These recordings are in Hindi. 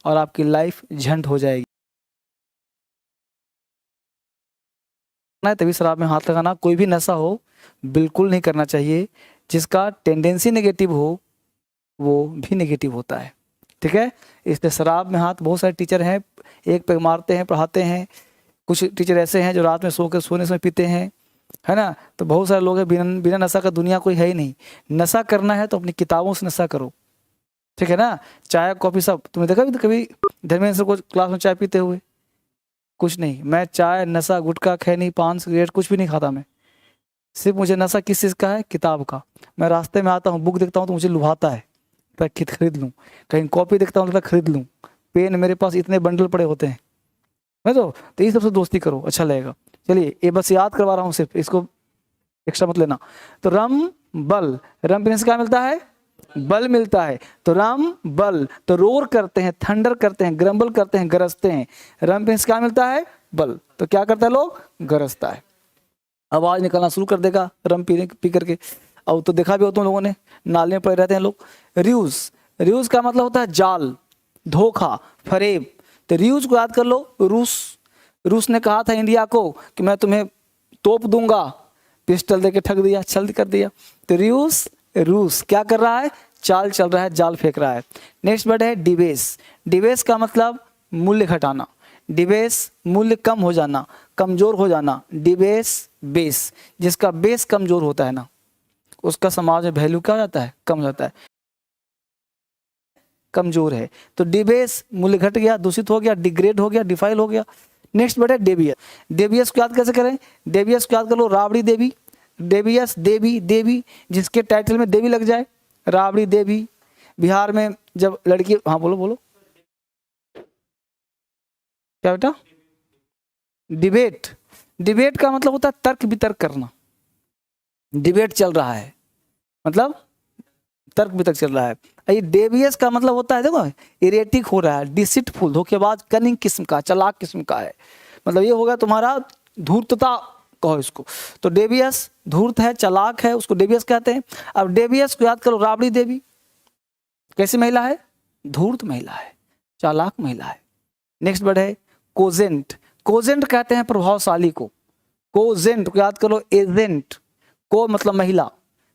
और आपकी लाइफ झंड हो जाएगी। तभी शराब में हाथ लगाना। कोई भी नशा हो बिल्कुल नहीं करना चाहिए, जिसका टेंडेंसी नेगेटिव हो वो भी नेगेटिव होता है, ठीक है। इसलिए शराब में हाथ, बहुत सारे टीचर हैं एक पे मारते हैं, पढ़ाते हैं। कुछ टीचर ऐसे हैं जो रात में सोने समय पीते हैं, है ना। तो बहुत सारे लोग हैं बिना बिना नशा का दुनिया कोई है ही नहीं। नशा करना है तो अपनी किताबों से नशा करो, ठीक है ना। चाय कॉफ़ी सब तुमने देखा भी कभी धर्मेंद्र सर को क्लास में चाय पीते हुए? कुछ नहीं। मैं चाय, नशा, गुटखा, खैनी, पान, सिगरेट कुछ भी नहीं खाता मैं। सिर्फ मुझे नशा किस चीज़ का है? किताब का। मैं रास्ते में आता हूँ, बुक देखता हूँ तो मुझे लुभाता है, मैं खरीद लूँ। कहीं कॉपी देखता हूँ तो खरीद लूँ। पेन मेरे पास इतने बंडल पड़े होते हैं, मैं तो ये सबसे दोस्ती करो, अच्छा लगेगा। चलिए, ये बस याद करवा रहा हूँ, सिर्फ इसको एक्स्ट्रा मत लेना। तो रम बल, रम पीने से क्या मिलता है? बल मिलता है। तो रम बल, तो रोर करते हैं, थंडर करते हैं, ग्रम्बल करते हैं, गरजते हैं। रम पीने से क्या मिलता है? बल। तो क्या करता है लोग? गरजता है, आवाज निकलना शुरू कर देगा रम पी करके। अब तो देखा भी हो तुम लोगों ने, नाले में पड़े रहते हैं लोग। रियूज, रियूज का मतलब होता है जाल, धोखा, फरेब। तो रियूज को याद कर लो। रूस ने कहा था इंडिया को कि मैं तुम्हें तोप दूंगा, पिस्टल देके ठग दिया, छल कर दिया। तो रूस क्या कर रहा है? चाल चल रहा है, जाल फेंक रहा है। नेक्स्ट वर्ड है डिबेस। डिबेस का मतलब मूल्य घटाना, डिबेस मूल्य कम हो जाना, कमजोर हो जाना। डिबेस बेस, जिसका बेस कमजोर होता है ना, उसका समाज में वैल्यू क्या हो जाता है? कम हो जाता है, कमजोर है। तो डिबेस मूल्य घट गया, दूषित हो गया, डिग्रेड हो गया, डिफाइल हो गया। नेक्स्ट वर्ड है डेवियस। डेवियस को याद कैसे करें? डेवियस को याद कर लो, राबड़ी देवी। डेवियस देवी, देवी जिसके टाइटल में देवी लग जाए, राबड़ी देवी। बिहार में जब लड़की, हाँ बोलो बोलो क्या बेटा? डिबेट, डिबेट का मतलब होता है तर्क वितर्क करना। डिबेट चल रहा है मतलब तर्क वितर्क चल रहा है। ये डेवियस का मतलब होता है, देखो, इरेटिक हो रहा है, डिसिटफुल, धोखेबाज, कनिंग किस्म का, चालाक किस्म का है। मतलब ये हो गया तुम्हारा धूर्तता कहो इसको। तो डेवियस धूर्त है, चालाक है, उसको डेवियस कहते हैं। अब डेवियस को याद करो, राबड़ी देवी कैसी महिला है? धूर्त महिला है, चालाक महिला है। नेक्स्ट वर्ड है कोजेंट। कोजेंट कहते हैं प्रभावशाली को। कोजेंट को याद करो, एजेंट। को मतलब महिला,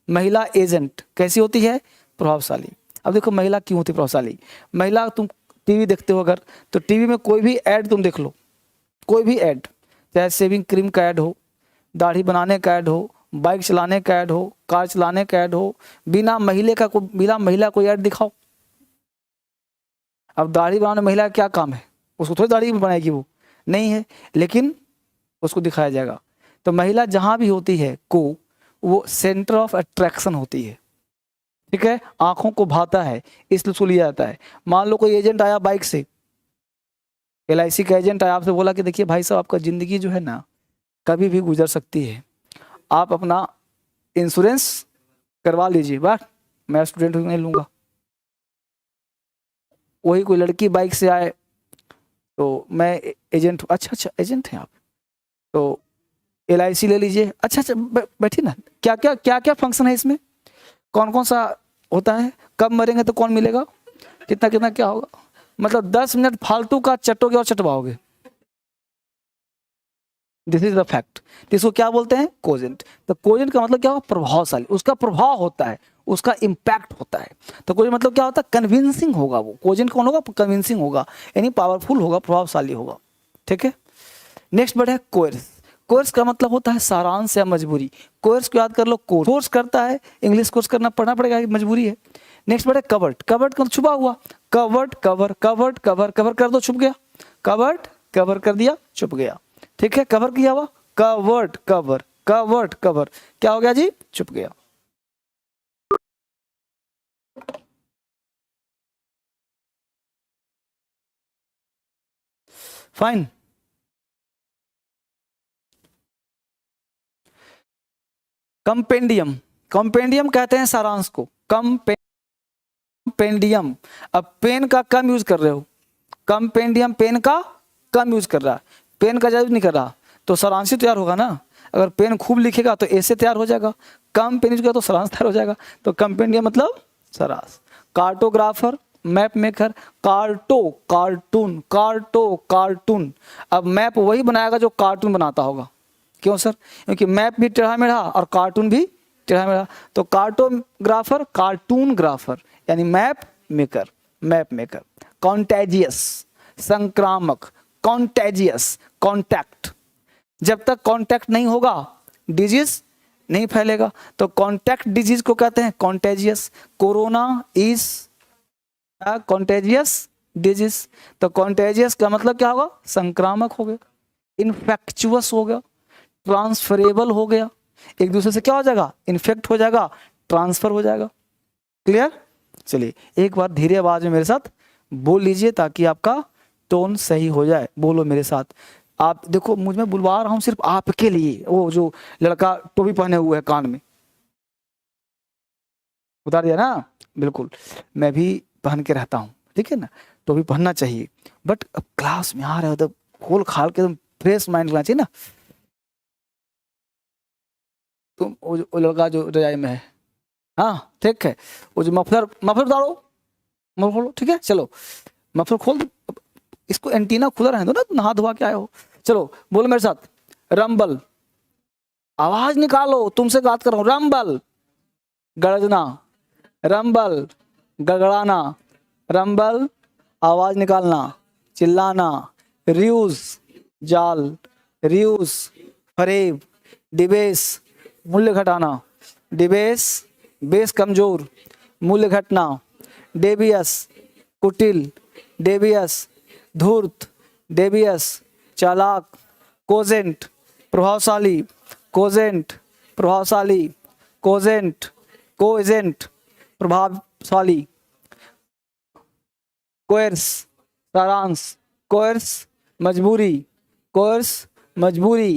महिला एजेंट कैसी होती है? प्रभावशाली। अब देखो महिला क्यों होती है प्रभावशाली? महिला, तुम टीवी देखते हो अगर, तो टीवी में कोई भी ऐड तुम देख लो, कोई भी ऐड, चाहे शेविंग क्रीम का ऐड हो, दाढ़ी बनाने का ऐड हो, बाइक चलाने का ऐड हो, कार चलाने का ऐड हो, बिना महिला कोई ऐड दिखाओ। अब दाढ़ी बनाने महिला का क्या काम है? उसको थोड़ी दाढ़ी बनाएगी, वो नहीं है, लेकिन उसको दिखाया जाएगा। तो महिला जहां भी होती है को, वो सेंटर ऑफ अट्रैक्शन होती है, ठीक है। आंखों को भाता है, इसलिए उसको लिया जाता है। मान लो कोई एजेंट आया बाइक से, LIC का एजेंट आया, आपसे बोला कि देखिए भाई साहब, आपका जिंदगी जो है ना कभी भी गुजर सकती है, आप अपना इंश्योरेंस करवा लीजिए। बस मैं स्टूडेंट नहीं लूंगा। वही कोई लड़की बाइक से आए तो मैं एजेंट, अच्छा एजेंट हैं आप, तो LIC ले लीजिए। अच्छा बैठिए ना, क्या फंक्शन है इसमें, कौन कौन सा होता है, कब मरेंगे तो कौन मिलेगा, कितना क्या होगा। मतलब 10 मिनट फालतू का चटोगे और चटवाओगे। This is the fact. इसको क्या बोलते हैं? कोजेंट। तो कोजेंट का मतलब क्या होगा? प्रभावशाली, उसका प्रभाव होता है, उसका इम्पैक्ट होता है। तो कोजेंट मतलब क्या होता है? कन्विंसिंग होगा वो। कोजेंट कौन होगा? कन्विंसिंग होगा, यानी पावरफुल होगा, प्रभावशाली होगा, ठीक है। नेक्स्ट वर्ड है कोर्स। कोर्स का मतलब होता है सारांश या मजबूरी। कोर्स को याद कर लो, कोर्स करता है, इंग्लिश कोर्स करना पढ़ना पड़ेगा, मजबूरी है। नेक्स्ट वर्ड है कवर्ड। कवर्ड का छुपा हुआ, covered, cover, covered, cover, cover कर दो, छुप गया। कवर्ड, कवर कर दिया, छुप गया, ठीक है। कवर किया हुआ, कवर्ड, कवर, कवर्ड, कवर, क्या हो गया जी? छुप गया। फाइन। कंपेंडियम, कंपेंडियम कहते हैं सारांश को, कंपेंडियम। अब पेन का कम यूज कर रहे हो, कंपेंडियम पेन का कम यूज कर रहा है, पेन का यूज नहीं कर रहा, तो सारांश ही तैयार होगा ना। अगर पेन खूब लिखेगा तो ऐसे तैयार हो जाएगा, कम पेन यूज करेगा तो सारांश तैयार हो जाएगा। तो कंपेंडियम मतलब सारांश। Cartographer, map maker, carto cartoon, carto cartoon. अब मैप वही बनाएगा जो कार्टून बनाता होगा। क्यों सर? क्योंकि मैप भी टेढ़ा मेढ़ा और कार्टून भी टेढ़ा मेढ़ा, तो कार्टोग्राफर, कार्टून ग्राफर, यानी map maker, map maker. Contagious, संक्रामक, कॉन्टेजियस, कॉन्टैक्ट, जब तक कॉन्टैक्ट नहीं होगा डिजीज नहीं फैलेगा, तो कॉन्टैक्ट डिजीज को कहते हैं contagious. Corona is contagious disease, तो कॉन्टेजियस का मतलब क्या होगा? संक्रामक हो गया, इन्फेक्चुअस हो गया, ट्रांसफरेबल हो गया, एक दूसरे से क्या हो जाएगा? इन्फेक्ट हो जाएगा, ट्रांसफर हो जाएगा। क्लियर? चलिए एक बार धीरे आवाज में मेरे साथ बोल लीजिए ताकि आपका टोन सही हो जाए। बोलो मेरे साथ। आप देखो मुझ में बुलवा रहा हूं सिर्फ आपके लिए। वो जो लड़का टोपी पहने हुए है कान में, उतार दिया ना? बिल्कुल, मैं भी पहन के रहता हूँ, ठीक है ना? टोपी पहनना चाहिए, बट अब क्लास में आ रहे हो तो खोल खाल के एकदम फ्रेश माइंड होना चाहिए ना। तुम वो लड़का जो रजाई में है, हाँ ठीक है, वो जो मफलर मफलर उतारो, मफलर खोलो, ठीक है? चलो मफलर खोल दो, इसको एंटीना खुला रहने दो ना, नहा धोआ के आए हो। चलो बोलो मेरे साथ, रंबल, आवाज निकालो, तुमसे बात कर रहा हूं। रंबल, गरजना, रंबल, गड़गड़ाना, रंबल, आवाज निकालना, चिल्लाना, रियूज, जाल, रियूज, फरेब, डिबेस, मूल्य घटाना, डिबेस, बेस कमजोर, मूल्य घटना, डेबियस, कुटिल, डेबियस, धूर्त, डेबियस, चालाक, कोजेंट, प्रभावशाली, कोजेंट, प्रभावशाली, कोजेंट, कोएजेंट, प्रभावशाली, कोर्स, सारांश, कोर्स, मजबूरी, कोर्स, मजबूरी,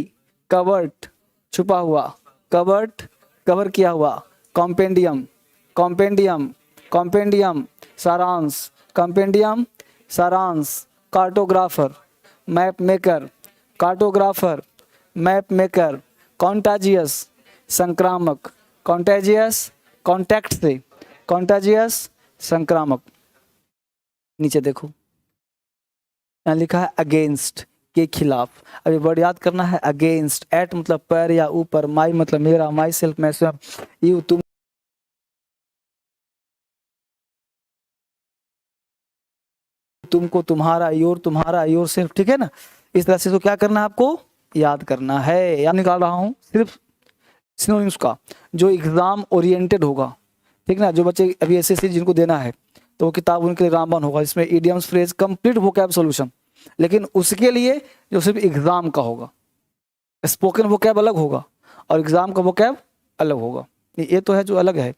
कवर्ट, छुपा हुआ, कवर्ट, कवर किया हुआ, कॉम्पेंडियम, कॉम्पेंडियम, कॉम्पेंडियम, सारांश, कॉम्पेंडियम, सारांश, cartographer, map maker, cartographer, map maker, contagious, संक्रामक, कॉन्टेजियस, कॉन्टैक्ट से, कॉन्टाजियस, संक्रामक। नीचे देखो यहाँ लिखा है अगेंस्ट, के खिलाफ। अभी वर्ड याद करना है, अगेंस्ट। एट मतलब पर या ऊपर, माई मतलब मेरा, माई सेल्फ मैं स्वयं, यू तुम, तुमको तुम्हारा, योर तुम्हारा, योर सेल्फ, ठीक है ना? इस तरह से तो क्या करना है आपको? याद करना है। याद निकाल रहा हूँ सिर्फ सिनोनिम्स का, जो एग्जाम ओरिएंटेड होगा, ठीक ना? जो बच्चे अभी एसएससी जिनको देना है तो वो किताब उनके लिए रामबाण होगा, इसमें idioms, phrase, complete vocab solution. लेकिन उसके लिए जो सिर्फ एग्जाम का होगा, स्पोकन वोकैब अलग होगा और एग्जाम का वोकैब अलग होगा। ये तो है जो अलग है,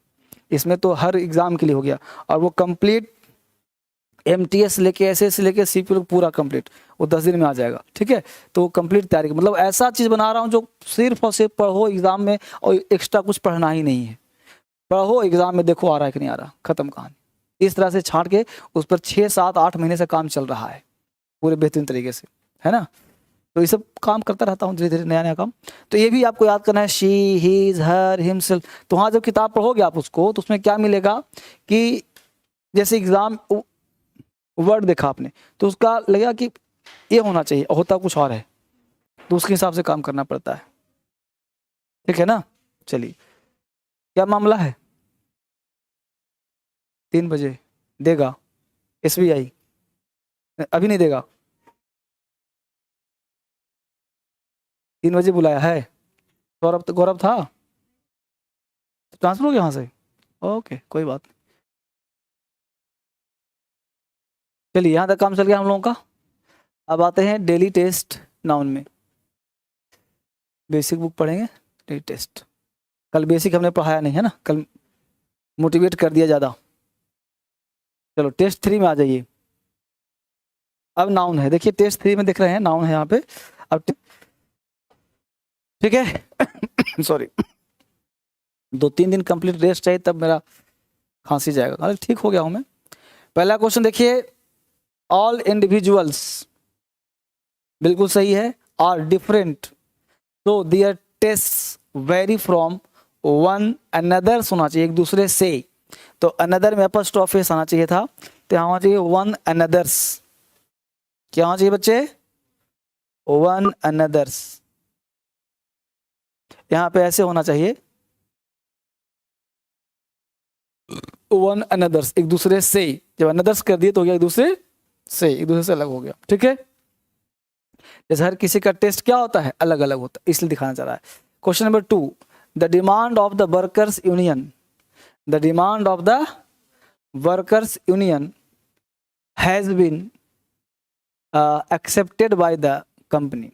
इसमें तो हर एग्जाम के लिए हो गया। और वो कंप्लीट एमटीएस लेके, एसएससी लेके, सीपीयू पूरा कंप्लीट वो 10 दिन में आ जाएगा, ठीक है? तो कंप्लीट तैयारी, मतलब ऐसा चीज़ बना रहा हूँ जो सिर्फ और सिर्फ पढ़ो एग्जाम में, और एक्स्ट्रा कुछ पढ़ना ही नहीं है। पढ़ो एग्जाम में, देखो आ रहा है कि नहीं आ रहा, खत्म कहानी। इस तरह से छांट के उस पर 6, 7, 8 महीने से काम चल रहा है पूरे बेहतरीन तरीके से, है ना? तो ये सब काम करता रहता हूँ धीरे धीरे, नया नया काम। तो ये भी आपको याद करना है, शी, हीज, हर, हिमसेल्फ। तो वहाँ जब किताब पढ़ोगे आप उसको, तो उसमें क्या मिलेगा कि जैसे एग्जाम वर्ड देखा आपने तो उसका लगेगा कि ये होना चाहिए, होता कुछ और है, तो उसके हिसाब से काम करना पड़ता है, ठीक है ना? चलिए, क्या मामला है? 3 बजे देगा एसबीआई? अभी नहीं देगा, 3 बजे बुलाया है। गौरव था, ट्रांसफर हो गया यहाँ से, ओके कोई बात नहीं। चलिए यहाँ तक काम चल गया हम लोगों का। अब आते हैं डेली टेस्ट नाउन में। बेसिक बुक पढ़ेंगे, डेली टेस्ट। कल बेसिक हमने पढ़ाया नहीं है ना, कल मोटिवेट कर दिया ज़्यादा। चलो टेस्ट 3 में आ जाइए। अब नाउन है, देखिए टेस्ट 3 में देख रहे हैं नाउन है यहाँ पे। अब ठीक है सॉरी 2-3 दिन कंप्लीट रेस्ट चाहिए, तब मेरा खांसी जाएगा। अरे ठीक हो गया हूँ मैं। पहला क्वेश्चन देखिए, ऑल इंडिविजुअल्स, बिल्कुल सही है, आर डिफरेंट तो their test vary from one another होना चाहिए, एक दूसरे से। तो अनदर में अपस्ट्रॉफ एस आना चाहिए था, तो यहाँ होना चाहिए वन अनदर्स। क्या होना चाहिए बच्चे? One another's. यहाँ पे ऐसे होना चाहिए, वन अनदर्स, एक दूसरे से। जब अनदर्स कर दिए तो हो गया एक दूसरे से, एक दूसरे से अलग हो गया, ठीक है। जैसे हर किसी का टेस्ट क्या होता है? अलग अलग होता है, इसलिए दिखाना चाह रहा है। Question number 2, the demand of the workers union, the demand of the workers union has been accepted by the company.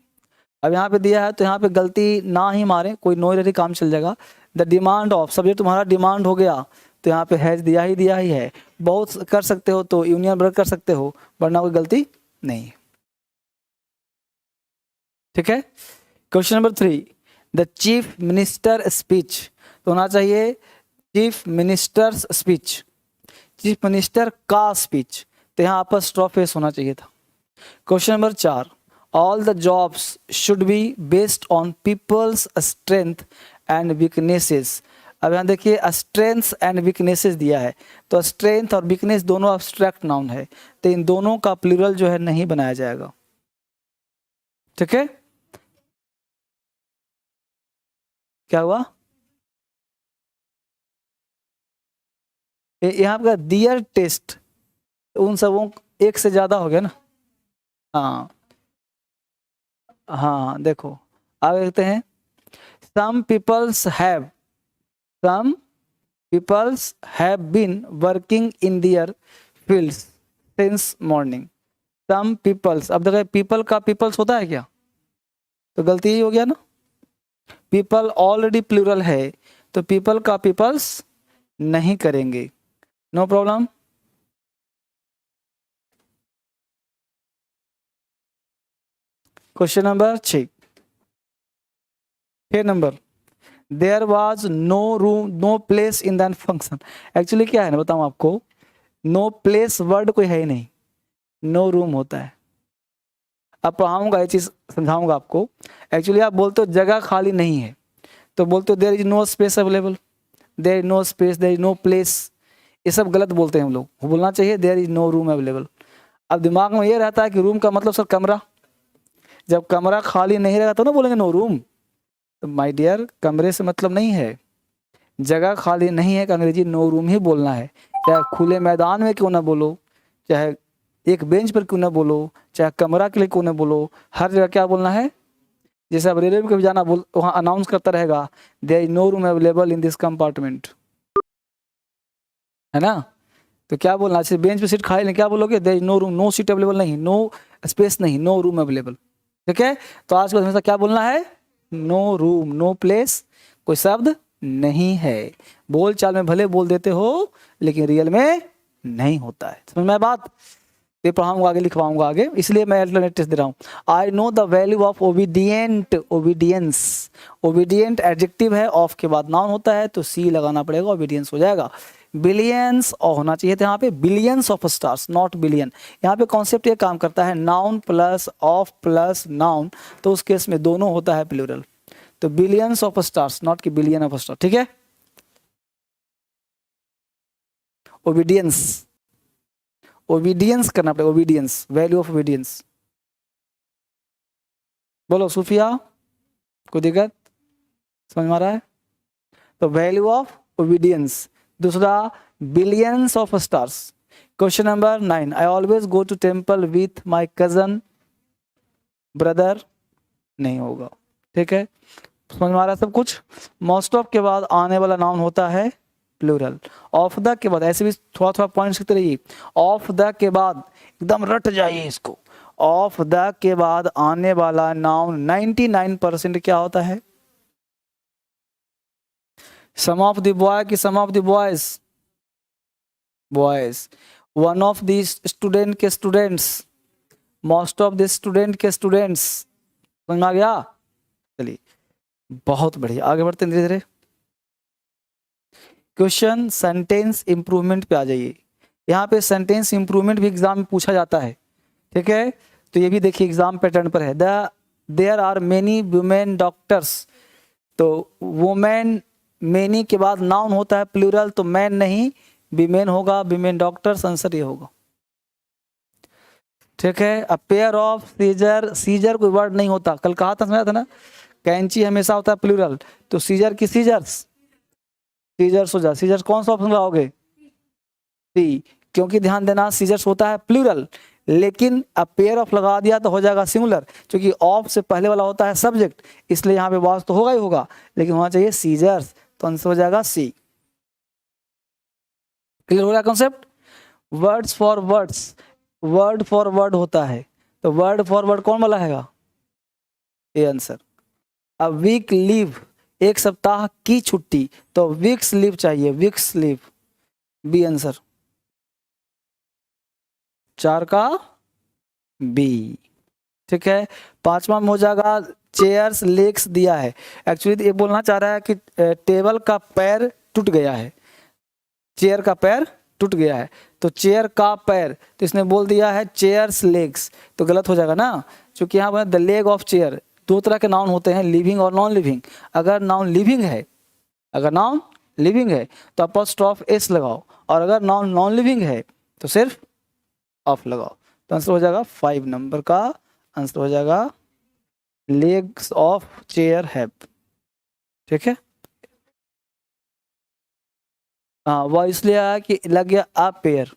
अब यहाँ पे दिया है तो यहाँ पे गलती ना ही मारें, कोई नो रही काम चल जाएगा। द डिमांड ऑफ, सब्जेक्ट तुम्हारा डिमांड हो गया तो यहाँ पे हैज दिया ही है। बहुत कर सकते हो तो यूनियन वर्क कर सकते हो, वरना कोई गलती नहीं, ठीक है। Question number 3, the chief minister speech, तो होना चाहिए chief ministers speech, chief minister का स्पीच, तो यहाँ पर स्ट्रॉफेस होना चाहिए था। Question number 4, all the jobs should be based on people's strength and weaknesses. अब यहाँ देखिए स्ट्रेंथ एंड वीकनेसेस दिया है, तो स्ट्रेंथ और वीकनेस दोनों एब्स्ट्रैक्ट नाउन है, तो इन दोनों का प्लूरल जो है नहीं बनाया जाएगा, ठीक है। क्या हुआ? यहाँ पर दियर टेस्ट, उन सबों एक से ज्यादा हो गया ना। हाँ हाँ, देखो आगे देखते हैं। some peoples have been working in their fields since morning। some peoples, अब देखो people का peoples होता है क्या? तो गलती ही हो गया ना, people ऑलरेडी प्लूरल है तो people का peoples नहीं करेंगे, no problem. Question number 6 number, there was no room no place in that function. Actually क्या है ना बताऊं आपको, नो प्लेस वर्ड कोई है ही नहीं, नो रूम होता है। अब पढ़ाऊंगा ये चीज, समझाऊंगा आपको। एक्चुअली आप बोलते हो जगह खाली नहीं है, तो बोलते हो there is no space available, there is no space, there is no place, ये सब गलत बोलते हैं हम लोग। बोलना चाहिए there is no room available. अब दिमाग में ये रहता है कि रूम का मतलब सर कमरा, जब कमरा खाली नहीं रहेगा तो ना बोलेंगे नो रूम। तो माय डियर, कमरे से मतलब नहीं है, जगह खाली नहीं है, अंग्रेजी नो रूम ही बोलना है। चाहे खुले मैदान में क्यों ना बोलो, चाहे एक बेंच पर क्यों ना बोलो, चाहे कमरा के लिए क्यों ना बोलो, हर जगह क्या बोलना है। जैसे अब रेलवे में कभी जाना, बोल वहाँ अनाउंस करता रहेगा there is no room available in this compartment, है ना। तो क्या बोलना, जैसे बेंच पे सीट खाली नहीं, क्या बोलोगे? There is no room, no seat available नहीं, नो स्पेस नहीं, नो रूम अवेलेबल, ठीक है। तो आज के बाद हमेशा क्या बोलना है? नो रूम, नो प्लेस, कोई शब्द नहीं है। बोल चाल में भले बोल देते हो लेकिन रियल में नहीं होता है, समझ में बात। ये पढ़ाऊंगा आगे, लिखवाऊंगा आगे, इसलिए मैं अल्टरनेट टेस्ट दे रहा हूँ। I know the value of obedient, obedience, obedient adjective है, ऑफ के बाद नाउन होता है तो सी लगाना पड़ेगा, ओबीडियंस हो जाएगा। बिलियंस और होना चाहिए था यहाँ पे billions of stars, not billion. यहाँ पे कॉन्सेप्ट ये काम करता है, noun plus of plus noun, तो उस केस में दोनों होता है प्लूरल, तो बिलियंस ऑफ स्टार्स, नॉट कि बिलियन ऑफ स्टार, ठीक है। ओबीडियंस, ओबीडियंस करना पड़ेगा, ओबीडियंस, वैल्यू ऑफ ओबीडियंस। बोलो सूफिया, कोई दिक्कत समझ में आ रहा है? तो वैल्यू ऑफ ओबीडियंस। दूसरा billions of stars. Question number 9, I always go to temple with my cousin brother, नहीं होगा, ठीक है। समझ में आ रहा है सब कुछ। मोस्ट ऑफ के बाद आने वाला नाउन होता है प्लूरल। ऑफ द के बाद ऐसे भी थोड़ा थोड़ा पॉइंट सीखते रहिए। ऑफ द के बाद एकदम रट जाइए इसको, ऑफ द के बाद आने वाला नाउन 99% क्या होता है? सम ऑफ द बॉय की some of the boys, boys. One of the student के students, most of the student के स्टूडेंट्स। समझ में आ गया? चलिए बहुत बढ़िया, आगे बढ़ते हैं धीरे धीरे। क्वेश्चन सेंटेंस इंप्रूवमेंट पे आ जाइए। यहाँ पे सेंटेंस इंप्रूवमेंट भी एग्जाम में पूछा जाता है, ठीक है। तो ये भी देखिए एग्जाम पैटर्न पर है। There are many women doctors, तो वुमेन मेनी के बाद नाउन होता है प्लूरल, तो मैन नहीं विमेन होगा, विमेन डॉक्टर्स, आंसर ये होगा, ठीक है। A pair of scissor, scissor कोई वर्ड नहीं होता, कल कहा था, समझा था ना, कैंची हमेशा होता है प्लूरल, तो सीजर की सीजर्स, सीजर्स हो जा, सीजर्स कौन सा ऑप्शन लगाओगे? सी, क्योंकि ध्यान देना सीजर्स होता है प्लूरल, लेकिन अब पेयर ऑफ लगा दिया तो हो जाएगा सिंगुलर, क्योंकि ऑफ से पहले वाला होता है सब्जेक्ट, इसलिए यहाँ पे वॉच तो होगा ही होगा, लेकिन होना चाहिए सीजर्स, तो आंसर हो जाएगा सी। क्लियर हो रहा है concept? Words for words, word for word होता है, तो वर्ड फॉर वर्ड कौन वाला हैगा? A answer. अब वीक लीव, एक सप्ताह की छुट्टी, तो वीक्स लीव चाहिए, वीक्स लीव, बी आंसर, 4 का बी। ठीक है। पांचवा में हो जाएगा चेयर्स लेग्स दिया है, एक्चुअली ये बोलना चाह रहा है कि टेबल का पैर टूट गया है, चेयर का पैर टूट गया है, तो चेयर का पैर, तो इसने बोल दिया है चेयर्स लेग्स, तो गलत हो जाएगा ना, क्योंकि यहाँ पर द लेग ऑफ चेयर, दो तरह के नाउन होते हैं, लिविंग और नॉन लिविंग। अगर नाउन लिविंग है, अगर नाउन लिविंग है तो अपॉस्ट्रोफ एस लगाओ, और अगर नाउन नॉन लिविंग है तो सिर्फ ऑफ लगाओ, तो आंसर हो जाएगा 5 नंबर का आंसर हो जाएगा लेग्स ऑफ चेयर हैव। ठीक है। हाँ, वह इसलिए आया कि लग गया अ पेयर,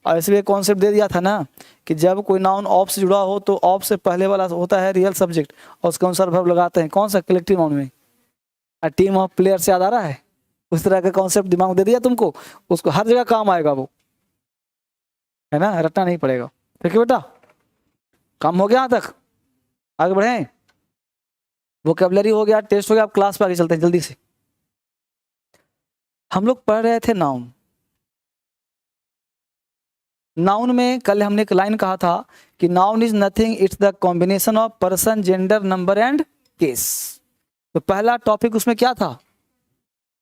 और इसलिए कॉन्सेप्ट दे दिया था ना कि जब कोई नाउन ऑफ से जुड़ा हो तो ऑफ से पहले वाला होता है रियल सब्जेक्ट, और उसके अनुसार वर्ब लगाते हैं, कौन सा? कलेक्टिव नाउन में। अ टीम ऑफ प्लेयर्स याद आ रहा है? उस तरह का कॉन्सेप्ट दिमाग में दे दिया तुमको, उसको हर जगह काम आएगा वो, है ना, रटना नहीं पड़ेगा। ठीक है बेटा, काम हो गया यहाँ तक, आगे बढ़े। वोकेबलरी हो गया, टेस्ट हो गया, अब क्लास पे आगे चलते हैं जल्दी से। हम लोग पढ़ रहे थे नाउन। नाउन में कल हमने एक लाइन कहा था कि noun is nothing, it's the combination of person, gender, number and case. तो पहला टॉपिक उसमें क्या था?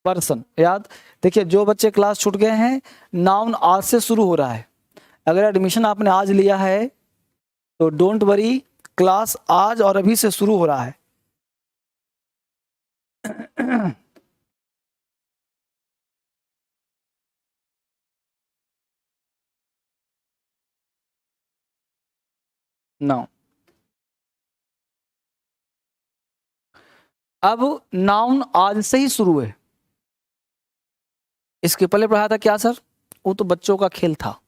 पर्सन। याद, देखिए जो बच्चे क्लास छूट गए हैं, नाउन आज से शुरू हो रहा है, अगर एडमिशन आपने आज लिया है तो डोंट वरी, क्लास आज और अभी से शुरू हो रहा है। नाउ अब नाउन आज से ही शुरू है, इसके पहले पढ़ा था क्या सर? वो तो बच्चों का खेल था।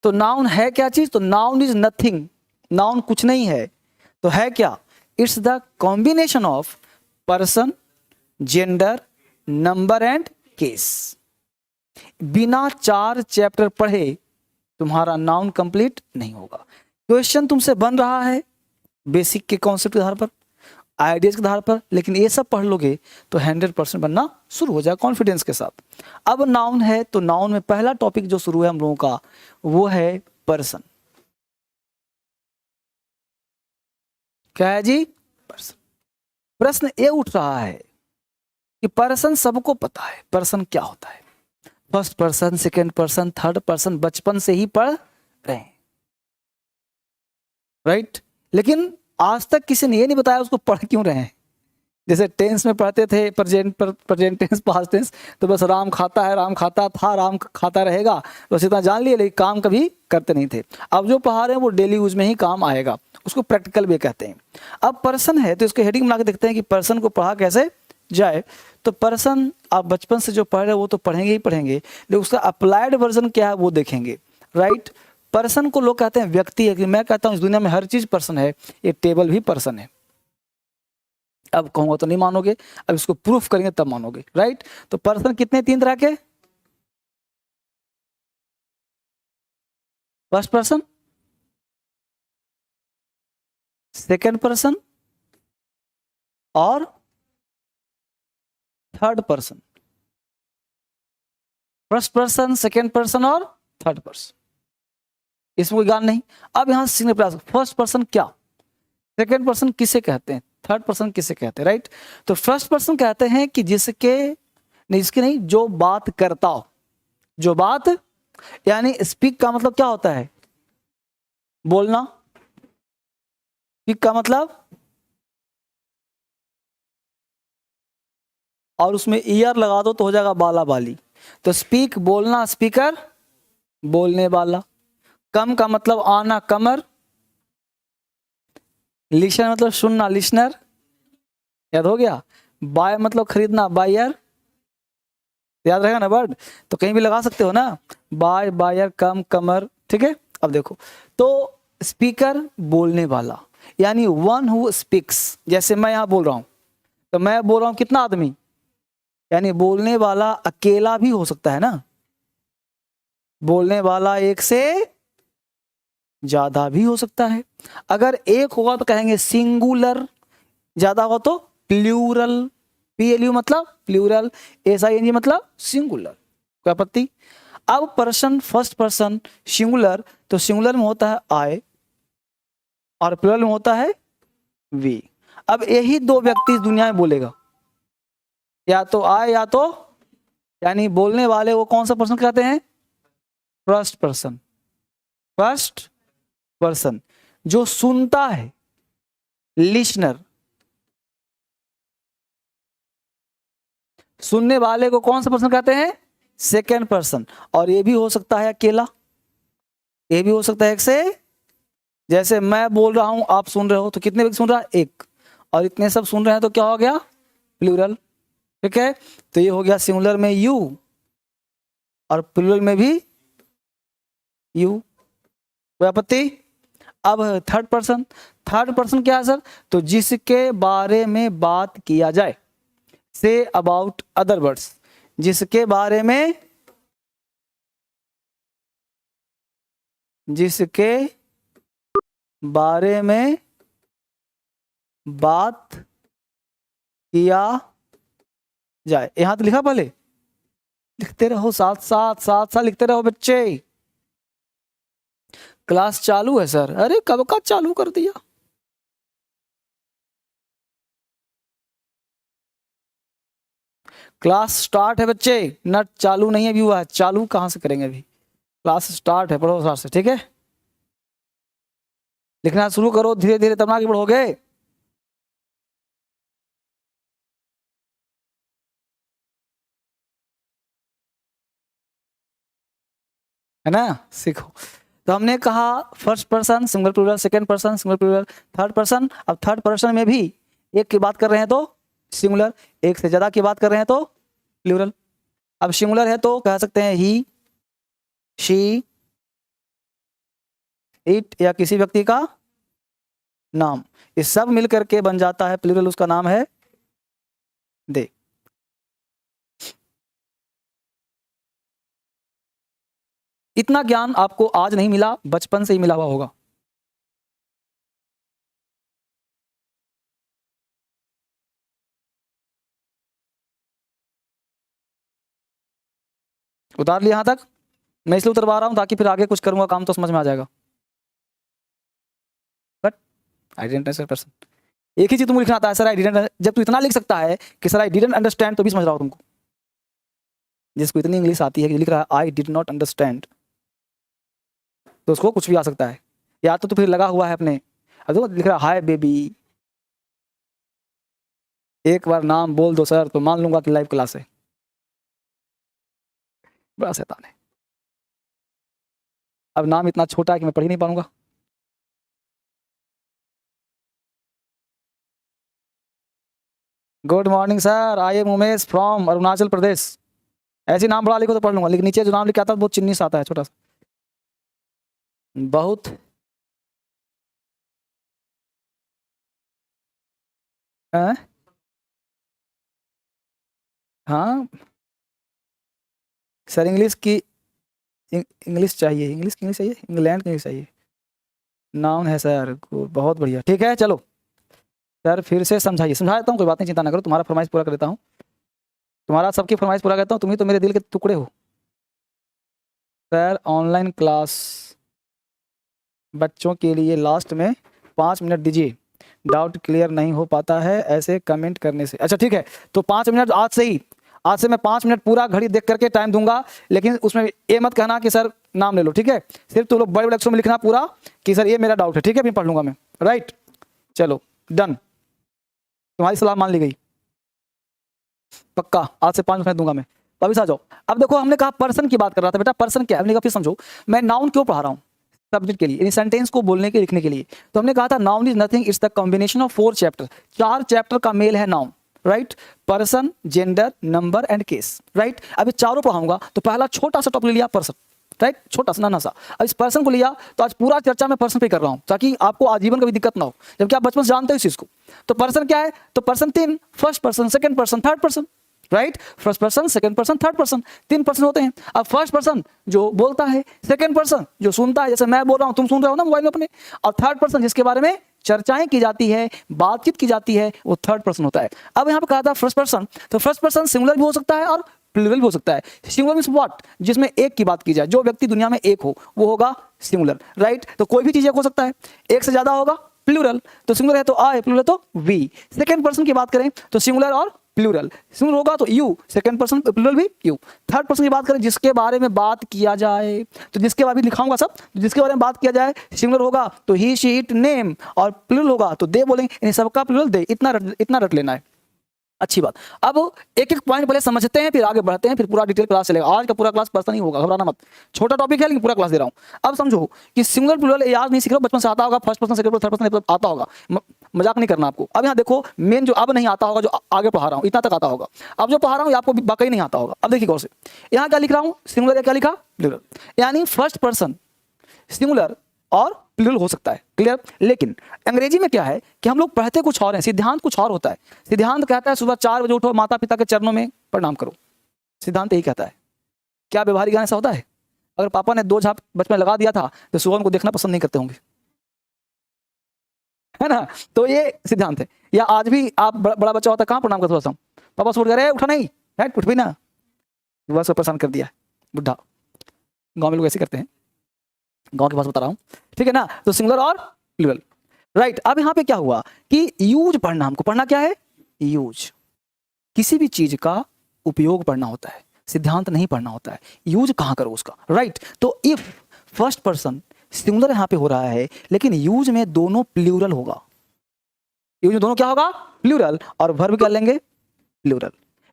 तो नाउन है क्या चीज? तो नाउन इज नथिंग, नाउन कुछ नहीं है, तो है क्या? It's the combination of person, gender, number and case. बिना 4 चैप्टर पढ़े तुम्हारा नाउन कंप्लीट नहीं होगा। क्वेश्चन तुमसे बन रहा है बेसिक के कॉन्सेप्ट के आधार पर, आइडियाज के आधार पर, लेकिन ये सब पढ़ लोगे तो 100% बनना शुरू हो जाएगा कॉन्फिडेंस के साथ। अब नाउन है तो नाउन में पहला टॉपिक जो शुरू है हम लोगों का वो है पर्सन। क्या है जी? पर्सन। प्रश्न ये उठ रहा है कि पर्सन सबको पता है, पर्सन क्या होता है, first person, second person, third person बचपन से ही पढ़ रहे हैं, राइट? लेकिन आज तक किसी ने ये नहीं बताया उसको पढ़ क्यों रहे हैं। जैसे टेंस में पढ़ते थे प्रेजेंट टेंस, पास्ट टेंस, तो बस राम खाता है, राम खाता था, राम खाता रहेगा, बस इतना जान लिए, लेकिन काम कभी करते नहीं थे। अब जो पढ़ा रहे हैं वो डेली यूज में ही काम आएगा, उसको प्रैक्टिकल भी कहते हैं। अब पर्सन है तो इसको हेडिंग बना के देखते हैं कि पर्सन को पढ़ा कैसे जाए। तो पर्सन आप बचपन से जो पढ़ रहे हैं वो तो पढ़ेंगे ही पढ़ेंगे, लेकिन उसका अप्लाइड वर्जन क्या है वो देखेंगे, राइट? पर्सन को लोग कहते हैं व्यक्ति है, कि मैं कहता हूँ इस दुनिया में हर चीज पर्सन है, ये टेबल भी पर्सन है। अब कहूंगा तो नहीं मानोगे, अब इसको प्रूफ करेंगे तब मानोगे, राइट? तो पर्सन कितने? 3 तरह के, फर्स्ट पर्सन, सेकेंड पर्सन और third person. First person, second person और थर्ड पर्सन, इसमें कोई गान नहीं। अब यहां सीखने प्रयास, फर्स्ट पर्सन क्या, सेकेंड पर्सन किसे कहते हैं, थर्ड पर्सन किसे कहते हैं, राइट? तो फर्स्ट पर्सन कहते हैं कि जिसके नहीं, जिसके नहीं, जो बात करता हो, जो बात, यानी स्पीक का मतलब क्या होता है? बोलना। स्पीक का मतलब, और उसमें ईयर लगा दो तो हो जाएगा बाला बाली। तो स्पीक बोलना, स्पीकर बोलने वाला। कम का मतलब आना, कमर। लिसनर मतलब सुनना, लिसनर। याद हो गया। बाय मतलब खरीदना, बायर। याद रहेगा ना वर्ड, तो कहीं भी लगा सकते हो ना, बाय, बायर, कम, कमर। ठीक है। अब देखो, तो स्पीकर बोलने वाला, यानी वन हु स्पीक्स। जैसे मैं यहां बोल रहा हूं, तो मैं बोल रहा हूं कितना आदमी, यानी बोलने वाला अकेला भी हो सकता है ना, बोलने वाला एक से ज्यादा भी हो सकता है। अगर एक होगा तो कहेंगे सिंगुलर, ज्यादा होगा तो प्लूरल। PLU मतलब प्लूरल, SING मतलब सिंगुलर। कोई आपत्ति? अब पर्सन, फर्स्ट पर्सन सिंगुलर, तो सिंगुलर में होता है आई और प्लूरल में होता है वी। अब यही दो व्यक्ति इस दुनिया में बोलेगा, या तो आई या तो, यानी बोलने वाले वो कौन सा पर्सन कहते हैं? First person. फर्स्ट पर्सन जो सुनता है, लिसनर। सुनने वाले को कौन सा पर्सन कहते हैं? Second person. और ये भी हो सकता है अकेला, ये भी हो सकता है एक से, जैसे मैं बोल रहा हूं, आप सुन रहे हो, तो कितने व्यक्ति सुन रहा है? एक। और इतने सब सुन रहे हैं तो क्या हो गया? प्लूरल। ठीक है। तो ये हो गया सिंगुलर में यू और प्लूरल में भी यू। कोई आपत्ति? अब थर्ड पर्सन। थर्ड पर्सन क्या है सर? तो जिसके बारे में बात किया जाए, से अबाउट अदर वर्ड्स, जिसके बारे में, जिसके बारे में बात किया जाए। यहां तो लिखा, पहले लिखते रहो, साथ साथ साथ साथ लिखते रहो बच्चे। क्लास चालू है सर। अरे कब का चालू कर दिया? क्लास स्टार्ट है बच्चे, नट चालू नहीं अभी हुआ है। चालू कहां से करेंगे अभी? क्लास स्टार्ट है, पढ़ो साथ से। ठीक है, लिखना शुरू करो धीरे धीरे, तब आगे बढ़ोगे। है ना, सीखो। तो हमने कहा first person single plural, second person single plural, third person. अब थर्ड पर्सन में भी एक की बात कर रहे हैं तो सिंगुलर, एक से ज्यादा की बात कर रहे हैं तो प्लूरल। अब सिंगुलर है तो कह सकते हैं ही, शी, इट, या किसी व्यक्ति का नाम। ये सब मिल करके बन जाता है प्लूरल, उसका नाम है दे। इतना ज्ञान आपको आज नहीं मिला, बचपन से ही मिला हुआ होगा। उतार लिया यहां तक? मैं इसलिए उतरवा रहा हूं ताकि फिर आगे कुछ करूंगा काम तो समझ में आ जाएगा। But I didn't understand person, एक ही चीज तुमको लिखना आता है सर, आई डिडंट। जब तू इतना लिख सकता है कि सर आई डिडंट अंडरस्टैंड, तो भी समझ रहा हूं तुमको। जिसको इतनी इंग्लिश आती है कि लिख रहा है आई डिड नॉट अंडरस्टैंड, तो उसको कुछ भी आ सकता है। या तो फिर लगा हुआ है अपने, अब देखो लिख रहा है हाय बेबी। एक बार नाम बोल दो सर तो मान लूंगा कि लाइव क्लास है। बड़ा शैतान है। अब नाम इतना छोटा है कि मैं पढ़ ही नहीं पाऊंगा। Good morning sir, I am Umesh from Arunachal Pradesh. ऐसे नाम बड़ा लिखो तो पढ़ लूंगा, लेकिन नीचे जो नाम लिखा आता है बहुत चिन्नी सा आता है, छोटा सा। बहुत है? हाँ सर, इंग्लिश की इंग्लिश चाहिए, इंग्लिश की इंग्लिश चाहिए, इंग्लैंड की इंग्लिश चाहिए। नाउन है सर, बहुत बढ़िया। ठीक है चलो सर, फिर से समझाइए। समझा देता हूँ, कोई बात नहीं, चिंता ना करो, तुम्हारा फरमाइश पूरा कर देता हूँ। तुम्हारा सबकी फरमाइश पूरा करता हूँ, तुम ही तो मेरे दिल के टुकड़े हो। सर ऑनलाइन क्लास बच्चों के लिए लास्ट में 5 मिनट दीजिए, डाउट क्लियर नहीं हो पाता है ऐसे कमेंट करने से। अच्छा ठीक है, तो 5 मिनट आज से ही, आज से मैं 5 मिनट पूरा घड़ी देख करके टाइम दूंगा, लेकिन उसमें ये मत कहना कि सर नाम ले लो। ठीक है, सिर्फ तुम लोग बड़े बड़े अक्षरों में लिखना पूरा कि सर ये मेरा डाउट है। ठीक है, अभी पढ़ लूंगा मैं। राइट, चलो डन, तुम्हारी सलाह मान ली गई। पक्का आज से 5 मिनट दूंगा मैं। तो अभी आ जाओ। अब देखो, हमने कहा पर्सन की बात कर रहा था बेटा, पर्सन क्या है हमने कहा, फिर समझो मैं नाउन क्यों पढ़ा रहा हूँ। सब्जेक्ट के लिए, यानी सेंटेंस को बोलने के लिखने के लिए। तो हमने कहा था noun is nothing, it's the combination of 4 chapter, 4 chapter का मेल है noun, right. Person, gender, number and case, right. अभी चारों पढ़ाऊंगा, तो पहला छोटा सा टॉपिक लिया पर्सन, राइट, छोटा सा नाना सा। अब इस पर्सन को लिया तो आज पूरा चर्चा मैं पर्सन पे कर रहा हूं, ताकि आपको आजीवन कभी दिक्कत ना हो, जबकि आप बचपन से जानते हो इस चीज को। तो पर्सन क्या है, तो person 3, first person, second person, third person, right. First person, second person, third person, 3 person होते हैं। अब फर्स्ट पर्सन जो बोलता है, सेकंड पर्सन जो सुनता है, जैसे मैं बोल रहा हूं तुम सुन रहे हो ना मोबाइल में अपने, और थर्ड पर्सन जिसके बारे में चर्चाएं की जाती है, बातचीत की जाती है, वो थर्ड पर्सन होता है। अब यहाँ पे कहा था फर्स्ट पर्सन, तो फर्स्ट पर्सन सिंगुलर भी हो सकता है और प्लूरल भी हो सकता है। सिंगुलर मींस व्हाट, जिसमें एक की बात की जाए, जो व्यक्ति दुनिया में एक हो वो होगा सिंगुलर, राइट। तो कोई भी चीज एक हो सकता है, एक से ज्यादा होगा प्लूरल। तो सिंगुलर है तो आई, प्लूरल तो वी। सेकंड पर्सन की बात करें तो सिंगुलर और प्लूरल, सिंगुलर होगा तो यू, सेकंड पर्सन प्लूरल भी यू। थर्ड पर्सन की बात करें जिसके बारे में बात किया जाए, तो जिसके बारे में लिखाऊंगा सब, जिसके बारे में बात किया जाए, सिंगुलर होगा तो ही, शी, इट, नेम, और प्लूरल होगा तो दे बोलेंगे, इन सबका प्लूरल दे। इतना रट लेना है, अच्छी बात। अब एक एक पॉइंट पहले समझते हैं, फिर आगे बढ़ते हैं, फिर पूरा डिटेल क्लास चलेगा। आज का पूरा क्लास पर्सन ही होगा, घबराना मत, छोटा टॉपिक है लेकिन पूरा क्लास दे रहा हूं। अब समझो कि सिंगुलर प्लूरल याद नहीं सीख रहे हो, बचपन से आता होगा, first person, second person, third person आता होगा, मजाक नहीं करना आपको। अब यहाँ देखो मेन जो अब नहीं आता होगा, जो आगे पढ़ा रहा हूँ इतना तक आता होगा, अब जो पढ़ा रहा हूँ आपको वाकई नहीं आता होगा। अब देखिए गौर से, यहाँ क्या लिख रहा हूँ, सिंगुलर या क्या लिखा, प्लूरल, यानी फर्स्ट पर्सन सिंगुलर और प्लूरल हो सकता है, क्लियर। लेकिन अंग्रेजी में क्या है कि हम लोग पढ़ते कुछ और हैं, सिद्धांत कुछ और होता है। सिद्धांत कहता है सुबह 4 बजे उठो, माता पिता के चरणों में प्रणाम करो, सिद्धांत यही कहता है। क्या व्यवहारिक ज्ञान ऐसा होता है? अगर पापा ने 2 झाप बचपन में लगा दिया था तो सुबह उनको देखना पसंद नहीं करते होंगे, है ना। तो ये सिद्धांत है। या आज भी आप बड़ा बच्चा होता है, कहाँ प्रणाम करते हो, पापा से उठ गए, उठा नहीं है, उठ भी ना, बस परेशान कर दिया बुढ़ा। गाँव में लोग ऐसे करते हैं, गांव के पास बता रहा हूं, ठीक है ना। तो सिंगुलर और प्लूरल, राइट। अब यहां पे क्या हुआ कि यूज पढ़ना, हमको पढ़ना क्या है, यूज, किसी भी चीज का उपयोग पढ़ना होता है, सिद्धांत नहीं पढ़ना होता है। यूज कहां करो उसका, राइट। तो इफ फर्स्ट पर्सन सिंगुलर यहां पे हो रहा है, लेकिन यूज में दोनों प्लूरल होगा, यूज में दोनों क्या होगा, प्लूरल, और वर्ब क्या लेंगे, प्लूरल,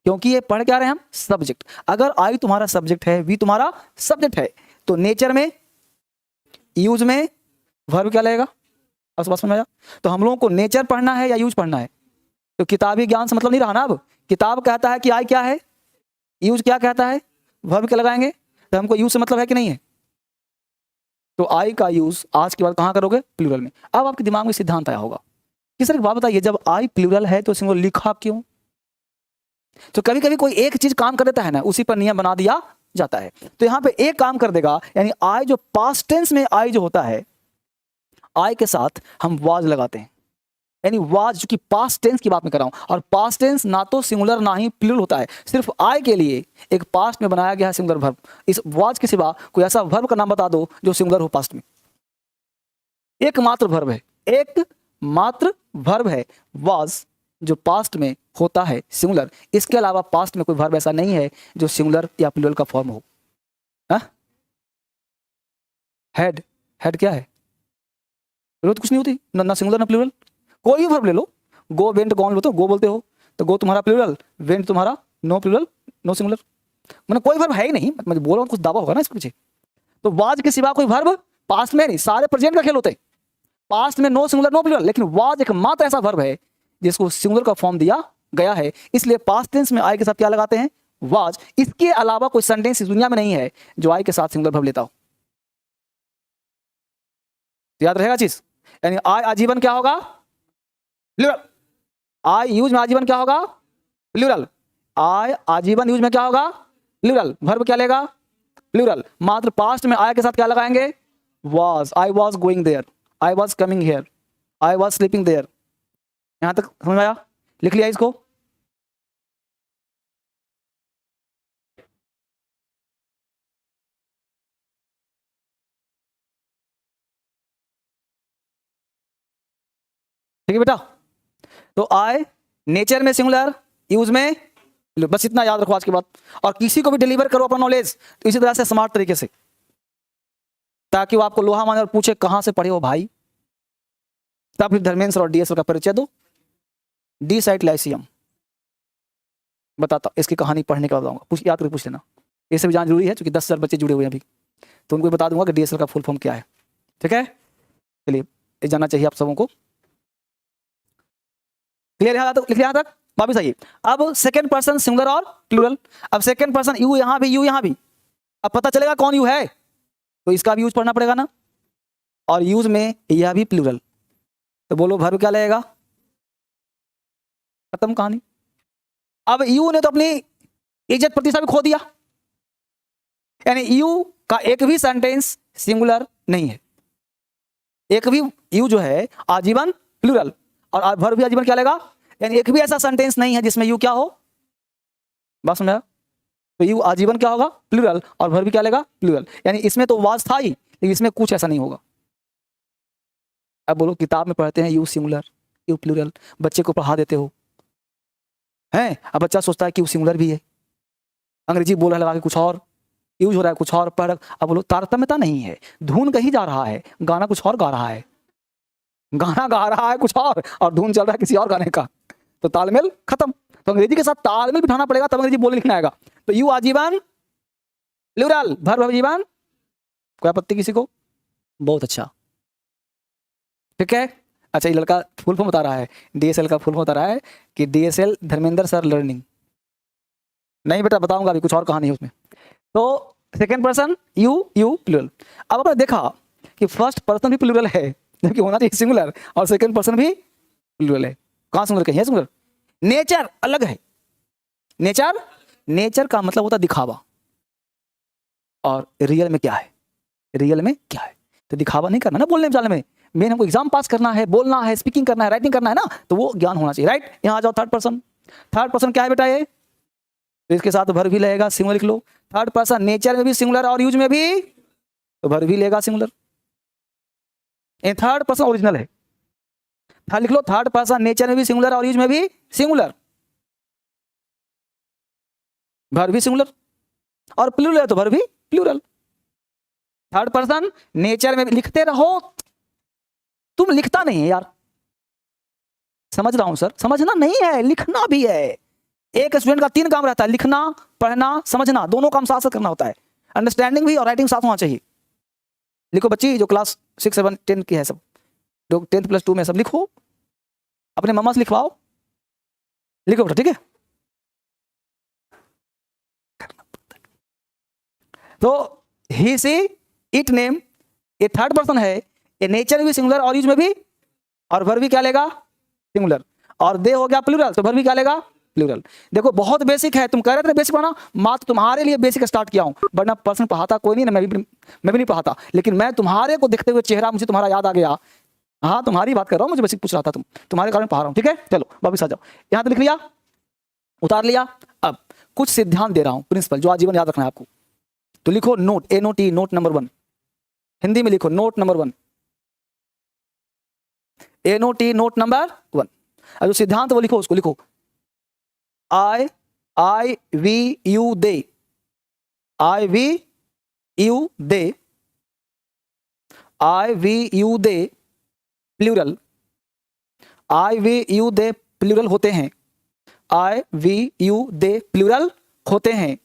क्योंकि ये पढ़ क्या रहे हैं हम, सब्जेक्ट। अगर आई तुम्हारा सब्जेक्ट है, वी तुम्हारा सब्जेक्ट है, तो नेचर में, यूज में वर्ब क्या लगेगा, अब समझ में आया। तो हम लोगों को नेचर पढ़ना है या यूज पढ़ना है, तो किताबी ज्ञान से मतलब नहीं रहा ना। अब किताब कहता है कि आई क्या है, यूज क्या कहता है, वर्ब क्या लगाएंगे, तो हमको यूज से मतलब है कि नहीं है। तो आई का यूज आज के बाद कहां करोगे, प्लूरल में। अब आपके दिमाग में सिद्धांत आया होगा, किस तरह की बात बताइए, जब आई प्लूरल है तो सिंगुलर लिखा क्यों। तो कभी कभी कोई एक चीज काम कर देता है ना, उसी पर नियम बना दिया जाता है। तो यहां पे एक काम कर देगा, यानी आई जो पास्ट टेंस में आई जो होता है, आई के साथ हम वाज लगाते हैं, यानी वाज जो कि पास्ट टेंस की बात में कर रहा हूं, और पास्ट टेंस ना तो सिंगुलर ना ही प्लूरल होता है, सिर्फ आई के लिए एक पास्ट में बनाया गया है सिंगुलर वर्ब। इस वाज के सिवा कोई ऐसा वर्ब का नाम बता दो जो सिंगुलर हो पास्ट में, एकमात्र वर्ब है, एकमात्र वर्ब है वाज, जो पास्ट में होता है सिंगुलर। इसके अलावा पास्ट में कोई वर्ब ऐसा नहीं है जो सिंगुलर या प्लूरल का फॉर्म हो। हेड, हेड क्या है, प्लूरल तो कुछ नहीं होती, ना सिंगुलर ना प्लूरल। कोई भी वर्ब ले लो, गो, वेंट, गॉन बोलते हो, गो बोलते हो तो गो तुम्हारा प्लूरल, वेंट तुम्हारा नो प्लूरल, नो सिंगुलर, मतलब कोई वर्ब है ही नहीं। मैं बोल रहा हूँ कुछ दावा होगा ना इसके पीछे। तो वाज के सिवा कोई वर्ब पास्ट में नहीं, सारे प्रेजेंट का खेल होते हैं। पास्ट में नो सिंगुलर नो प्लूरल, लेकिन वाज एक मात्र ऐसा वर्ब है जिसको सिंगुलर का फॉर्म दिया गया है, इसलिए पास्ट टेंस में आई के साथ क्या लगाते हैं, वाज। इसके अलावा कोई सेंटेंस इस दुनिया में नहीं है जो आई के साथ सिंगुलर वर्ब लेता हो। तो याद रहेगा चीज, यानी आई आजीवन क्या होगा, प्लूरल। आई यूज में आजीवन क्या होगा, प्लूरल। आई आजीवन यूज में क्या होगा, प्लूरल। वर्ब क्या लेगा, प्लूरल। मात्र पास्ट में आई के साथ क्या लगाएंगे, was. I was going there, I was coming here, I was sleeping there. यहां तक समझ आया, लिख लिया इसको। ठीक है बेटा। तो आई नेचर में सिंगुलर, यूज में, बस इतना याद रखो आज के बाद। और किसी को भी डिलीवर करो अपना नॉलेज तो इसी तरह से स्मार्ट तरीके से, ताकि वो आपको लोहा माने और पूछे कहां से पढ़े हो भाई, तब फिर धर्मेंद्र और डीएसएल का परिचय दो। डी साइट लाइसियम बताता, इसकी कहानी पढ़ने का बताऊंगा, याद करके पूछ लेना। ये सब जानना जरूरी है क्योंकि 10,000 बच्चे जुड़े हुए हैं अभी, तो उनको बता दूंगा कि डीएसएल का फुल फॉर्म क्या है। ठीक है, चलिए ये जानना चाहिए आप सबों को। क्लियर है? लिख यहाँ तक वापिस आइए। अब सेकंड पर्सन सिंगुलर और प्लूरल। अब सेकंड पर्सन यू यहाँ भी, यू यहाँ भी। अब पता चलेगा कौन यू है, तो इसका भी यूज पढ़ना पड़ेगा ना, और यूज में यह भी प्लूरल। तो बोलो वर्ब क्या लगेगा? खत्म कहानी। अब यू ने तो अपनी इज्जत प्रतिष्ठा भी खो दिया, यानी यू का एक भी सेंटेंस सिंगुलर नहीं है, एक भी यू जो है आजीवन प्लूरल, और वर्ब भी आजीवन क्या लगेगा, यानी एक भी ऐसा सेंटेंस नहीं है जिसमें यू क्या हो। बात समझा? तो यू आजीवन क्या होगा? प्लूरल, और वर्ब भी क्या लगेगा? प्लूरल। यानी इसमें तो वाज था ही, लेकिन इसमें कुछ ऐसा नहीं होगा। अब बोलो, किताब में पढ़ते हैं यू सिंगुलर यू प्लूरल, बच्चे को पढ़ा देते हो हैं, अब बच्चा सोचता है कि यू सिंगुलर भी है, अंग्रेजी बोल रहा है लगा के कुछ और, यूज हो रहा है कुछ और, पढ़। अब बोलो तारतम्यता नहीं है, धुन कहीं जा रहा है, गाना कुछ और गा रहा है, गाना गा रहा है कुछ और धुन चल रहा है किसी और गाने का, तो तालमेल खत्म। तो अंग्रेजी के साथ तालमेल बिठाना पड़ेगा, तब अंग्रेजी बोलने लिखना आएगा। तो यू आजीवन प्लूरल, वर्ब आजीवन। कोई आपत्ति किसी को? बहुत अच्छा, ठीक है। अच्छा, ये लड़का फुल फॉर्म बता रहा है, डीएसएल का फुल फॉर्म बता रहा है कि डीएसएल धर्मेंद्र सर लर्निंग। नहीं बेटा बताऊंगा, अभी कुछ और कहानी है उसमें। तो second person you you plural. अब आपने देखा कि फर्स्ट पर्सन भी प्लूरल है, जबकि होना चाहिए सिंगुलर, और सेकंड पर्सन भी प्लूरल है। कहाँ सिंगुलर, कहीं है सिंगुलर? नेचर अलग है। नेचर, नेचर का मतलब होता है दिखावा, और रियल में क्या है, रियल में क्या है। तो दिखावा नहीं करना ना बोलने चालने में, मेन हमको एग्जाम पास करना है, बोलना है, स्पीकिंग करना है, राइटिंग करना है ना, तो वो ज्ञान होना चाहिए, राइट। यहाँ आ जाओ थर्ड पर्सन। थर्ड पर्सन क्या है बेटा ये? तो इसके साथ वर्ब भी लगेगा, सिंगुलर लिख लो। थर्ड पर्सन नेचर में भी सिंगुलर और यूज में भी, तो वर्ब भी लेगा सिंगुलर। थर्ड पर्सन ओरिजिनल है, थर्ड लिख लो। थर्ड पर्सन नेचर में भी सिंगुलर और यूज में भी सिंगुलर, वर्ब भी सिंगुलर, और प्लूरल है तो वर्ब भी प्लूरल। थर्ड पर्सन नेचर में भी, लिखते रहो, तुम लिखता नहीं है यार, समझ रहा हूं सर, समझना नहीं है, लिखना भी है। एक स्टूडेंट का 3 काम रहता है, लिखना, पढ़ना, समझना, दोनों काम साथ साथ करना होता है। अंडरस्टैंडिंग भी और राइटिंग साथ होना चाहिए। लिखो बच्ची जो क्लास 6, 7, 10 की है, सब जो 10th + 2 में, सब लिखो, अपने मम्मा से लिखवाओ, लिखो बेटा, ठीक है। तो ही सी इट नेम, ये थर्ड पर्सन है, ये नेचर में भी सिंगुलर और यूज में भी, और वर्ब भी क्या लेगा? सिंगुलर। और दे हो गया प्लूरल, तो वर्ब भी क्या लेगा? प्लूरल। देखो बहुत बेसिक है, तुम कह रहे थे बेसिक पढ़ना, मात्र तुम्हारे लिए बेसिक स्टार्ट किया हूं, वरना पर्सन पढ़ाता कोई नहीं ना, मैं भी नहीं पढ़ाता, लेकिन मैं तुम्हारे को देखते हुए चेहरा मुझे तुम्हारा याद आ गया। हाँ तुम्हारी बात कर रहा हूँ, मुझे बेसिक पूछ रहा था, तुम्हारे कारण पढ़ा रहा हूँ, ठीक है। चलो वापिस आ जाओ, यहाँ तो लिख लिया, उतार लिया। अब कुछ सिद्धांत दे रहा हूँ, प्रिंसिपल, जो आजीवन याद रखना है आपको। तो लिखो note, NOT, note number 1, Hindi में लिखो note number 1, NOT, note number 1। अब जो सिद्धांत वो लिखो, उसको लिखो I we you they, I we you they, I we you they plural, I we you they plural होते हैं, I we you they plural होते हैं।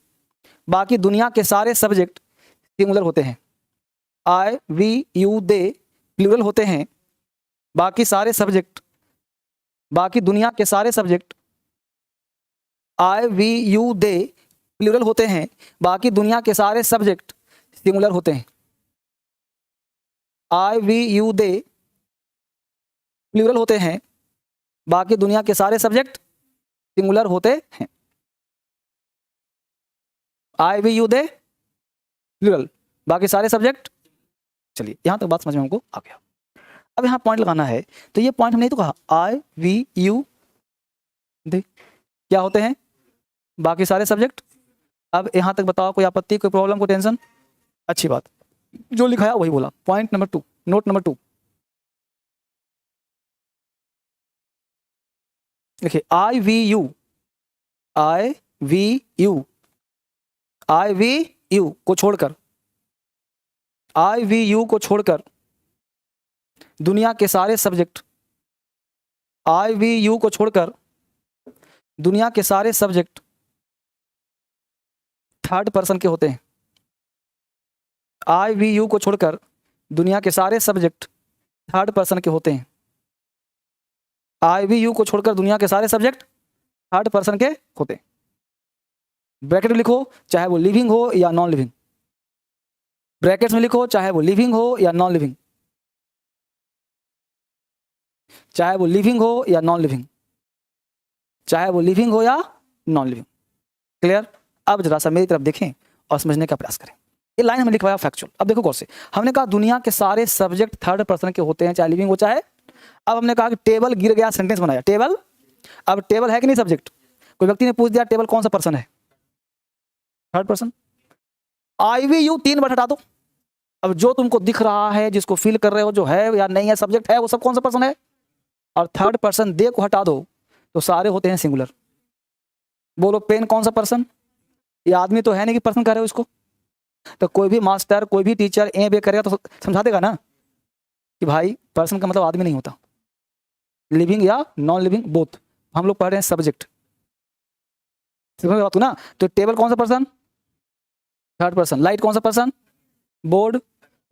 बाकी दुनिया के सारे सब्जेक्ट सिंगुलर होते हैं। I we you they plural होते हैं, बाकी सारे सब्जेक्ट, बाकी दुनिया के सारे subject I we you they plural होते हैं, बाकी दुनिया के सारे सब्जेक्ट सिंगुलर होते हैं। I we you they plural होते हैं, बाकी दुनिया के सारे सब्जेक्ट सिंगुलर होते हैं। I we you they plural, बाकी सारे सब्जेक्ट। चलिए यहां तक बात समझ में हमको आ गया। अब यहाँ पॉइंट लगाना है, तो ये पॉइंट हमने तो कहा I we you they क्या होते हैं? बाकी सारे सब्जेक्ट। अब यहां तक बताओ, कोई आपत्ति, कोई प्रॉब्लम, कोई टेंशन? अच्छी बात, जो लिखाया वही बोला। पॉइंट नंबर 2, नोट नंबर 2 देखिए, I we you, I we you, I we you को छोड़कर, I we you को छोड़कर दुनिया के सारे सब्जेक्ट, I we you को छोड़कर दुनिया के सारे सब्जेक्ट थर्ड पर्सन के होते हैं। I we you को छोड़कर दुनिया के सारे सब्जेक्ट थर्ड पर्सन के होते हैं। IVU को छोड़कर दुनिया के सारे सब्जेक्ट थर्ड पर्सन के होते हैं। ब्रैकेट में लिखो चाहे वो लिविंग हो या नॉन लिविंग, ब्रैकेट्स में लिखो चाहे वो लिविंग हो या नॉन लिविंग, चाहे वो लिविंग हो या नॉन लिविंग, चाहे वो लिविंग हो या नॉन लिविंग। क्लियर? अब जरा सा मेरी तरफ देखें और समझने का प्रयास करें। ये लाइन हमने लिखवाया फैक्चुअल। अब देखो गौर से, हमने कहा दुनिया के सारे सब्जेक्ट थर्ड पर्सन के होते हैं, चाहे लिविंग हो चाहे। अब हमने कहा कि टेबल गिर गया, सेंटेंस बनाया टेबल। अब टेबल है कि नहीं सब्जेक्ट? कोई व्यक्ति ने पूछ दिया टेबल कौन सा पर्सन है? Third person. IVU 3 वर्ड हटा दो। अब जो तुमको दिख रहा है, जिसको फील कर रहे हो, जो है या नहीं है, सब्जेक्ट है, वो सब कौन सा पर्सन है? और थर्ड पर्सन दे को हटा दो तो सारे होते हैं सिंगुलर। बोलो पेन कौन सा पर्सन? ये आदमी तो है नहीं कि पर्सन कह रहे हो इसको। तो कोई भी मास्टर, कोई भी टीचर ए बे करेगा तो समझा देगा ना कि भाई पर्सन का मतलब आदमी नहीं होता, लिविंग या नॉन लिविंग बोथ। हम लोग पढ़ रहे हैं सब्जेक्ट, समझ बात ना? तो टेबल कौन सा पर्सन? Third person. लाइट कौन सा person? Board,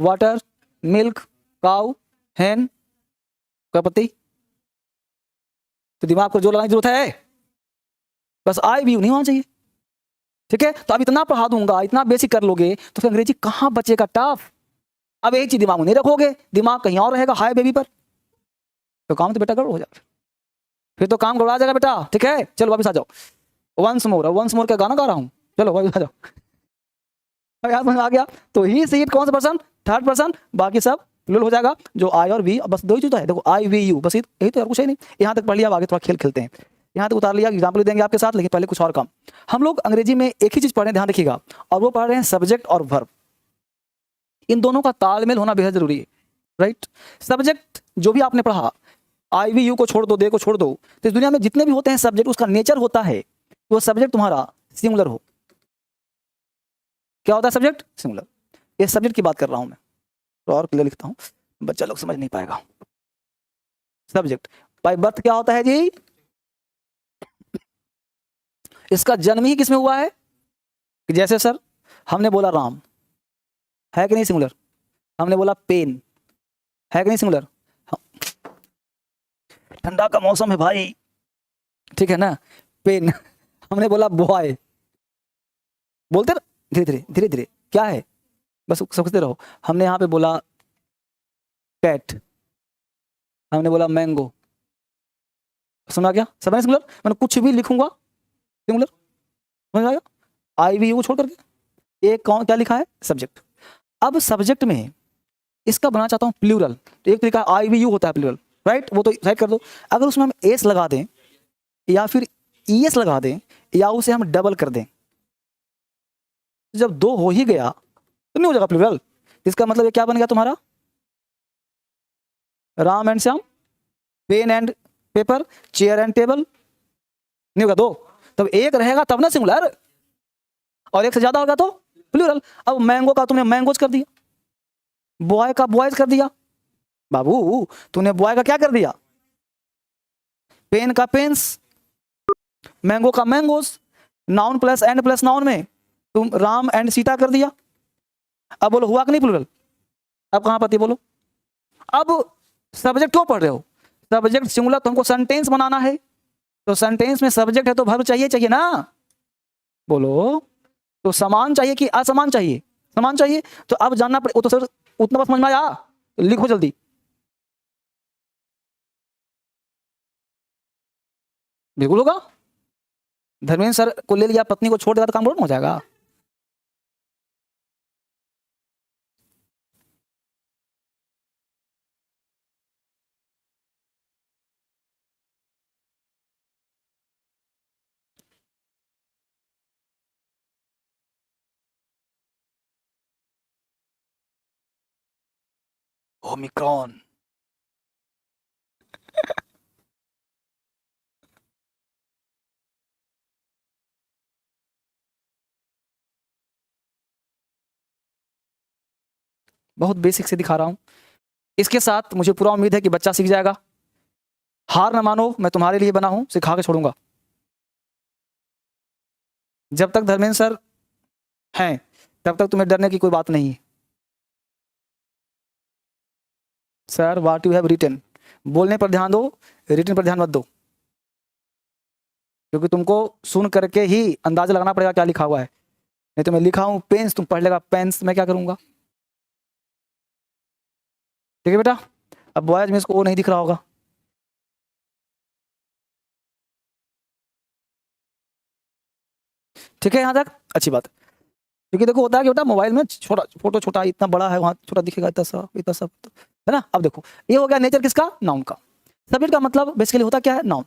water, milk, cow, हैन, पत्ती। तो दिमाग को जो लगाने की जरूरत है, बस IVU नहीं होना चाहिए। ठीक है? तो अब इतना पढ़ा दूंगा, इतना बेसिक कर लोगे तो फिर अंग्रेजी कहां बचेगा टफ। अब एक चीज दिमाग में नहीं रखोगे, दिमाग कहीं और रहेगा, हाय बेबी पर, तो काम तो बेटा गड़बड़ हो जाएगा, फिर तो काम गड़बड़ा जाएगा बेटा। ठीक है? चलो वापस आ जाओ। वंस मोर, अब वंस मोर का गाना गा रहा हूं, चलो वापस आ जाओ। याद आ गया? तो ही सी इट कौन सा पर्सन? Third person. बाकी सब प्लूरल हो जाएगा, जो I और V, बस दो ही चीज है। देखो IVU, बस यही तो, और कुछ है नहीं। यहाँ तक पढ़ लिया, आगे थोड़ा खेल खेलते हैं। यहाँ तक उतार लिया, एग्जाम्पल देंगे आपके साथ, लेकिन पहले कुछ और काम। हम लोग अंग्रेजी में एक ही चीज पढ़ रहे हैं, ध्यान रखिएगा, और वो पढ़ रहे हैं सब्जेक्ट और वर्ब। इन दोनों का तालमेल होना बेहद जरूरी है, राइट? सब्जेक्ट जो भी आपने पढ़ा, IVU को छोड़ दो, दे को छोड़ दो, तो इस दुनिया में जितने भी होते हैं सब्जेक्ट, उसका नेचर होता है वो सब्जेक्ट तुम्हारा सिंगुलर हो। क्या होता है सब्जेक्ट? सिंगुलर। ये सब्जेक्ट की बात कर रहा हूं मैं, तो और क्लियर लिखता हूं, बच्चा लोग समझ नहीं पाएगा। सब्जेक्ट बाय बर्थ क्या होता है जी? इसका जन्म ही किसमें हुआ है? कि जैसे सर हमने बोला राम, है कि नहीं सिंगुलर? हमने बोला पेन, है कि नहीं सिंगुलर? ठंडा का मौसम है भाई, ठीक है ना? पेन। हमने बोला बॉय, बोलते ना, धीरे धीरे धीरे धीरे, क्या है, बस समझते रहो। हमने यहाँ पे बोला कैट, हमने बोला मैंगो, सुना क्या? सब है सिंगुलर। मैंने कुछ भी लिखूंगा सिंगुलर, समझ आएगा? IVU छोड़ करके एक कौन क्या लिखा है? सब्जेक्ट। अब सब्जेक्ट में इसका बनाना चाहता हूं प्लूरल, तो एक तरीका IVU होता है प्लूरल, राइट? वो तो साइड कर दो। अगर उसमें हम एस लगा दें या फिर ES लगा दें या उसे हम डबल कर दें, जब दो हो ही गया तो नहीं हो जाएगा प्लूरल। इसका मतलब ये क्या बन गया तुम्हारा? Ram and Shyam, pen and paper, chair and table, नहीं होगा दो, तब एक रहेगा तब ना सिंगुलर, और एक से ज्यादा होगा तो प्लूरल। अब मैंगो का तुमने मैंगोज कर दिया, बॉय का बॉयज कर दिया, बाबू तूने बॉय का क्या कर दिया? पेन का पेन्स, मैंगो का mangoes, noun plus and plus noun में तुम राम एंड सीता कर दिया। अब बोलो हुआ कि नहीं प्लूरल? अब कहां पति बोलो? अब सब्जेक्ट क्यों पढ़ रहे हो? सब्जेक्ट सिंगुलर, तुमको सेंटेंस बनाना है, तो सेंटेंस में सब्जेक्ट है तो वर्ब चाहिए, चाहिए ना? बोलो, तो समान चाहिए कि असमान चाहिए? समान चाहिए। तो अब जानना वो तो सर उतना बस समझ में आया, तो लिखो जल्दी। बिल्कुल होगा। धर्मेंद्र सर को ले लिया, पत्नी को छोड़ देगा तो काम हो जाएगा। ओमिक्रॉन। बहुत बेसिक से दिखा रहा हूं, इसके साथ मुझे पूरा उम्मीद है कि बच्चा सीख जाएगा। हार न मानो, मैं तुम्हारे लिए बना हूं, सिखा के छोड़ूंगा। जब तक धर्मेंद्र सर हैं तब तक तुम्हें डरने की कोई बात नहीं है। Sir what you have written, बोलने पर ध्यान दो, रिटन पर ध्यान मत दो, क्योंकि तुमको सुन करके ही अंदाजा लगाना पड़ेगा क्या लिखा हुआ है। नहीं तो मैं लिखा हूं पेंस, तुम पढ़ लेगा पेंस, मैं क्या करूंगा। ठीक है बेटा। अब बॉयज में इसको ओ नहीं दिख रहा होगा, ठीक है यहाँ तक अच्छी बात। क्योंकि देखो होता है कि बेटा मोबाइल में छोटा फोटो छोटा इतना बड़ा है, वहाँ छोटा दिखेगा इतना सा इतना सा, है ना। अब देखो ये हो गया नेचर किसका, नाउन का। सब्जेक्ट का मतलब बेसिकली होता क्या है, नाउन।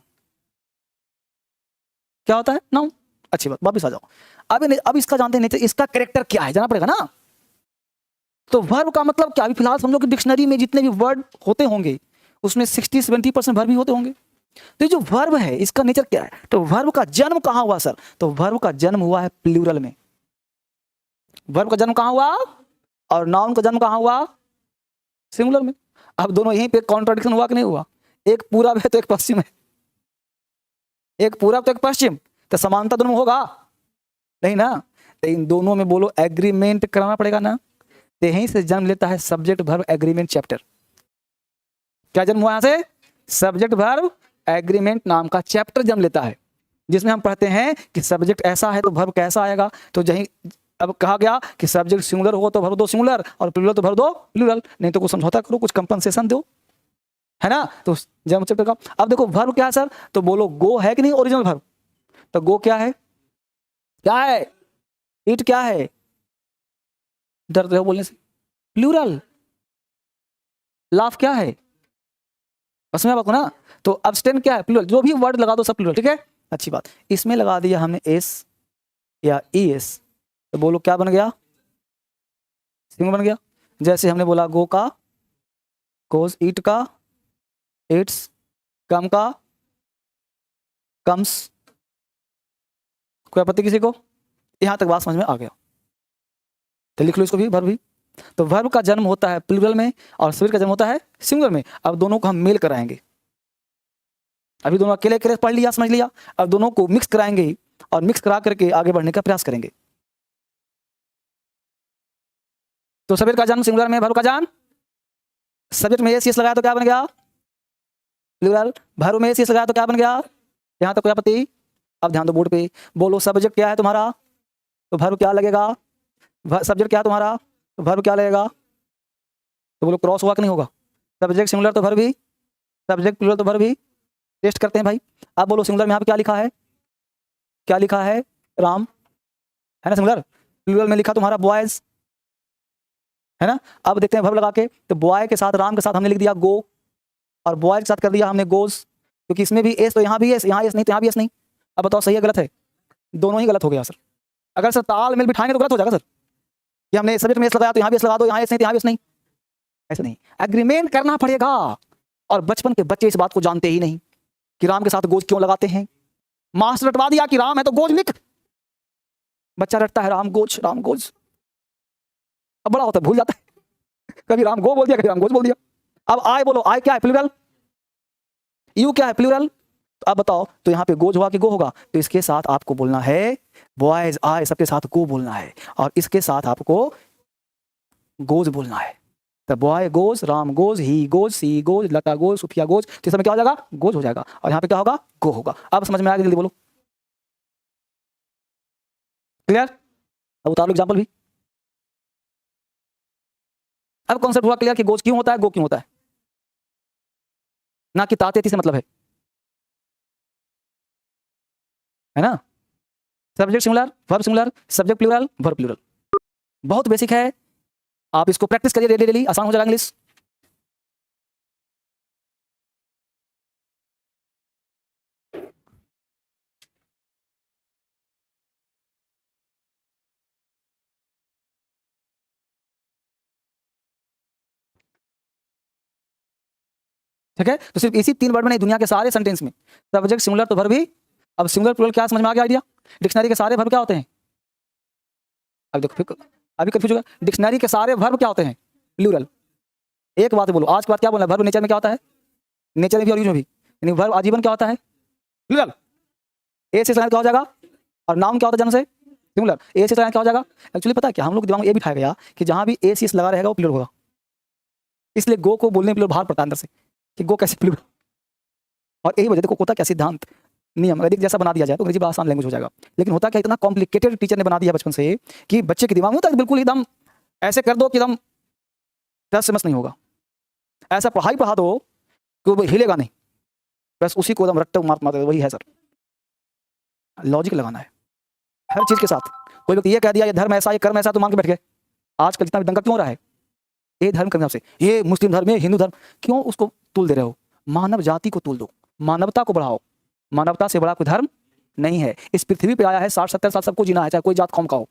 क्या होता है, नाउन। अच्छी बात, वापिस आ जाओ। अब इसका जानते हैं नेचर, इसका कैरेक्टर क्या है जाना पड़ेगा ना। तो वर्ब का मतलब क्या, अभी फिलहाल समझो कि डिक्शनरी में जितने भी वर्ड होते होंगे उसमें 60-70% वर्ब ही होते होंगे। तो ये जो वर्ब है इसका नेचर क्या है, तो वर्ब का जन्म कहाँ हुआ सर, तो वर्ब का जन्म हुआ है प्लूरल में। वर्ब का जन्म कहाँ हुआ, और नाउन का जन्म कहाँ हुआ, सिंगुलर में। अब दोनों यहीं पे कॉन्ट्राडिक्शन हुआ कि नहीं हुआ, एक पूरब है तो एक पश्चिम है, एक पूरब तो एक पश्चिम, तो समानता दोनों में होगा नहीं ना। तो इन दोनों में बोलो एग्रीमेंट कराना पड़ेगा ना। तो यहीं से जन्म लेता है सब्जेक्ट वर्ब एग्रीमेंट चैप्टर। क्या जन्म हुआ यहां से, सब्जेक्ट वर्ब एग्रीमेंट नाम का चैप्टर जन्म लेता है, जिसमें हम पढ़ते हैं कि सब्जेक्ट ऐसा है तो वर्ब कैसा आएगा। तो जहीं अब कहा गया कि सब्जेक्ट सिंगुलर हो तो वर्ब दो सिंगुलर, और प्लूरल तो वर्ब दो प्लूरल, नहीं तो कुछ समझौता करो, कुछ कंपनसेशन दो, है ना। तो जन्म चैप्टर का। अब देखो वर्ब क्या है सर, तो बोलो गो है कि नहीं ओरिजिनल वर्ब, तो गो क्या है, क्या है, इट क्या है, डरते हो बोलने से, प्लूरल। लाफ क्या है, बस में बात ना। तो अब्सटेन क्या है, प्लूरल। जो भी वर्ड लगा दो सब प्लूरल, ठीक है अच्छी बात। इसमें लगा दिया हमने एस या ई एस, तो बोलो क्या बन गया, सिंगुलर बन गया। जैसे हमने बोला गो का गोज, ईट का इट्स, कम का कम्स। कोई आपत्ति किसी को, यहां तक बात समझ में आ गया, तो लिख लो इसको भी, वर्ब भी। तो वर्ब का जन्म होता है प्लूरल में और सब्जेक्ट का जन्म होता है सिंगुलर में। अब दोनों को हम मेल कराएंगे, अभी दोनों अकेले अकेले पढ़ लिया समझ लिया, अब दोनों को मिक्स कराएंगे और मिक्स करा करके आगे बढ़ने का प्रयास करेंगे। तो सब्जेक्ट का जन्म सिंगुलर में, वर्ब का जन्म, सब्जेक्ट में एस लगाया तो क्या बन गया, प्लूरल। वर्ब में एस लगाया तो क्या बन गया, यहां तक कोई आपत्ति। अब ध्यान दो बोर्ड पे, बोलो सब्जेक्ट क्या है तुम्हारा, तो वर्ब क्या लगेगा, सब्जेक्ट क्या है तुम्हारा तो वर्ब क्या लगेगा, तो बोलो क्रॉस हुआ कि नहीं होगा, सब्जेक्ट सिंगुलर तो वर्ब भी, सब्जेक्ट प्लूरल तो वर्ब भी। टेस्ट करते हैं भाई। अब बोलो सिंगुलर में यहाँ पे क्या लिखा है, क्या लिखा है, राम, है ना सिंगुलर। प्लूरल में लिखा तुम्हारा बॉयज, है ना। अब देखते हैं वर्ब लगा के, तो बॉय के साथ राम के साथ हमने लिख दिया गो, और बॉय के साथ कर दिया हमने गोज, क्योंकि इसमें भी एस तो यहाँ भी एस, यहाँ एस नहीं तो यहाँ भी एस नहीं। अब बताओ सही है गलत है, दोनों ही गलत हो गया सर। अगर सर तालमेल बिठाएंगे तो गलत हो जाएगा सर, कि हमने सब्जेक्ट में एस लगाया तो यहाँ भी एस लगा दो, यहाँ एस नहीं तो यहाँ भी एस नहीं, ऐसे नहीं। एग्रीमेंट करना पड़ेगा। और बचपन के बच्चे इस बात को जानते ही नहीं कि राम के साथ गोज क्यों लगाते हैं। मास्टर रटवा दिया कि राम है तो गोज लिख, बच्चा रटता है राम गोज राम गोज, अब बड़ा होता है भूल जाता है, कभी राम गो बोल दिया कभी राम गोज बोल दिया। अब आय बोलो, आय क्या है, प्लूरल। यू क्या है, प्लूरल। तो अब बताओ, तो यहाँ पे गोज हुआ कि गो होगा, तो इसके साथ आपको बोलना है बॉयज आय, सबके साथ गो बोलना है, और इसके साथ आपको गोज बोलना है। तो boy goes, Ram goes, he goes, she goes, Lata goes, Sufia goes, तो इसमें क्या हो जाएगा, गोज हो जाएगा, और यहाँ पे क्या होगा, गो होगा। अब समझ में आ गया, जल्दी बोलो, क्लियर। अब उतार लो एग्जाम्पल भी। अब कॉन्सेप्ट हुआ क्लियर कि गोज क्यों होता है, गो क्यों होता है, ना कि तातेती से मतलब है ना। Subject singular, verb singular, subject plural, verb plural, बहुत बेसिक है। आप इसको प्रैक्टिस करिए डेली डेली, आसान हो जाएगा इंग्लिश। ठीक है, तो सिर्फ इसी 3 वर्ड में नहीं, दुनिया के सारे सेंटेंस में सब्जेक्ट सिंगुलर तो वर्ब भी। अब सिंगुलर प्लूरल क्या समझ में आ गया आइडिया। डिक्शनरी के सारे वर्ब क्या होते हैं, अब देखो फिर अभी कंफ्यूज होगा, डिक्शनरी के सारे वर्ब क्या होते हैं, प्लूरल। एक बात बोलो, आज के बाद क्या बोलना है, वर्ब नेचर में क्या होता है, नेचर में भी और यूज में भी, यानी वर्ब आजीवन क्या होता है, प्लूरल। ए से क्या हो जाएगा, और नाउन क्या होता है जन्म से, सिंगुलर। ए से क्या हो जाएगा, एक्चुअली पता है क्या, हम लोग दिमाग में ये बिठाया गया कि जहां भी ए सी लगा रहेगा वो प्लूरल होगा। इसलिए गो को बोलने के लिए बाहर पड़ता है अंदर से कि गो कैसे बोलूं। और यही वजह, देखो होता क्या, सिद्धांत नियम अगर एक जैसा बना दिया जाए तो अंग्रेजी बड़ा आसान लैंग्वेज हो जाएगा। लेकिन होता क्या, इतना कॉम्प्लिकेटेड टीचर ने बना दिया बचपन से कि बच्चे के दिमाग में होता है बिल्कुल एकदम ऐसे कर दो कि एकदम टस से मस नहीं होगा। ऐसा पढ़ाई पढ़ा दो कि वो हिलेगा नहीं, बस उसी को एकदम रट्टे मार वही है सर। लॉजिक लगाना है हर चीज के साथ। कोई व्यक्ति ये कह दिया ये धर्म ऐसा, ये कर्म ऐसा, तो मान के बैठ गए। आजकल जितना भी दंगा क्यों हो रहा है, ये धर्म के नाम से, ये मुस्लिम धर्म, ये हिंदू धर्म, क्यों उसको तुल दे रहे हो? मानव जाति को तुल दो, मानवता को बढ़ाओ। मानवता से बड़ा कोई धर्म नहीं है। इस पृथ्वी पे आया है 60-70 साल सबको जीना है, चाहे कोई जात कौम का हो,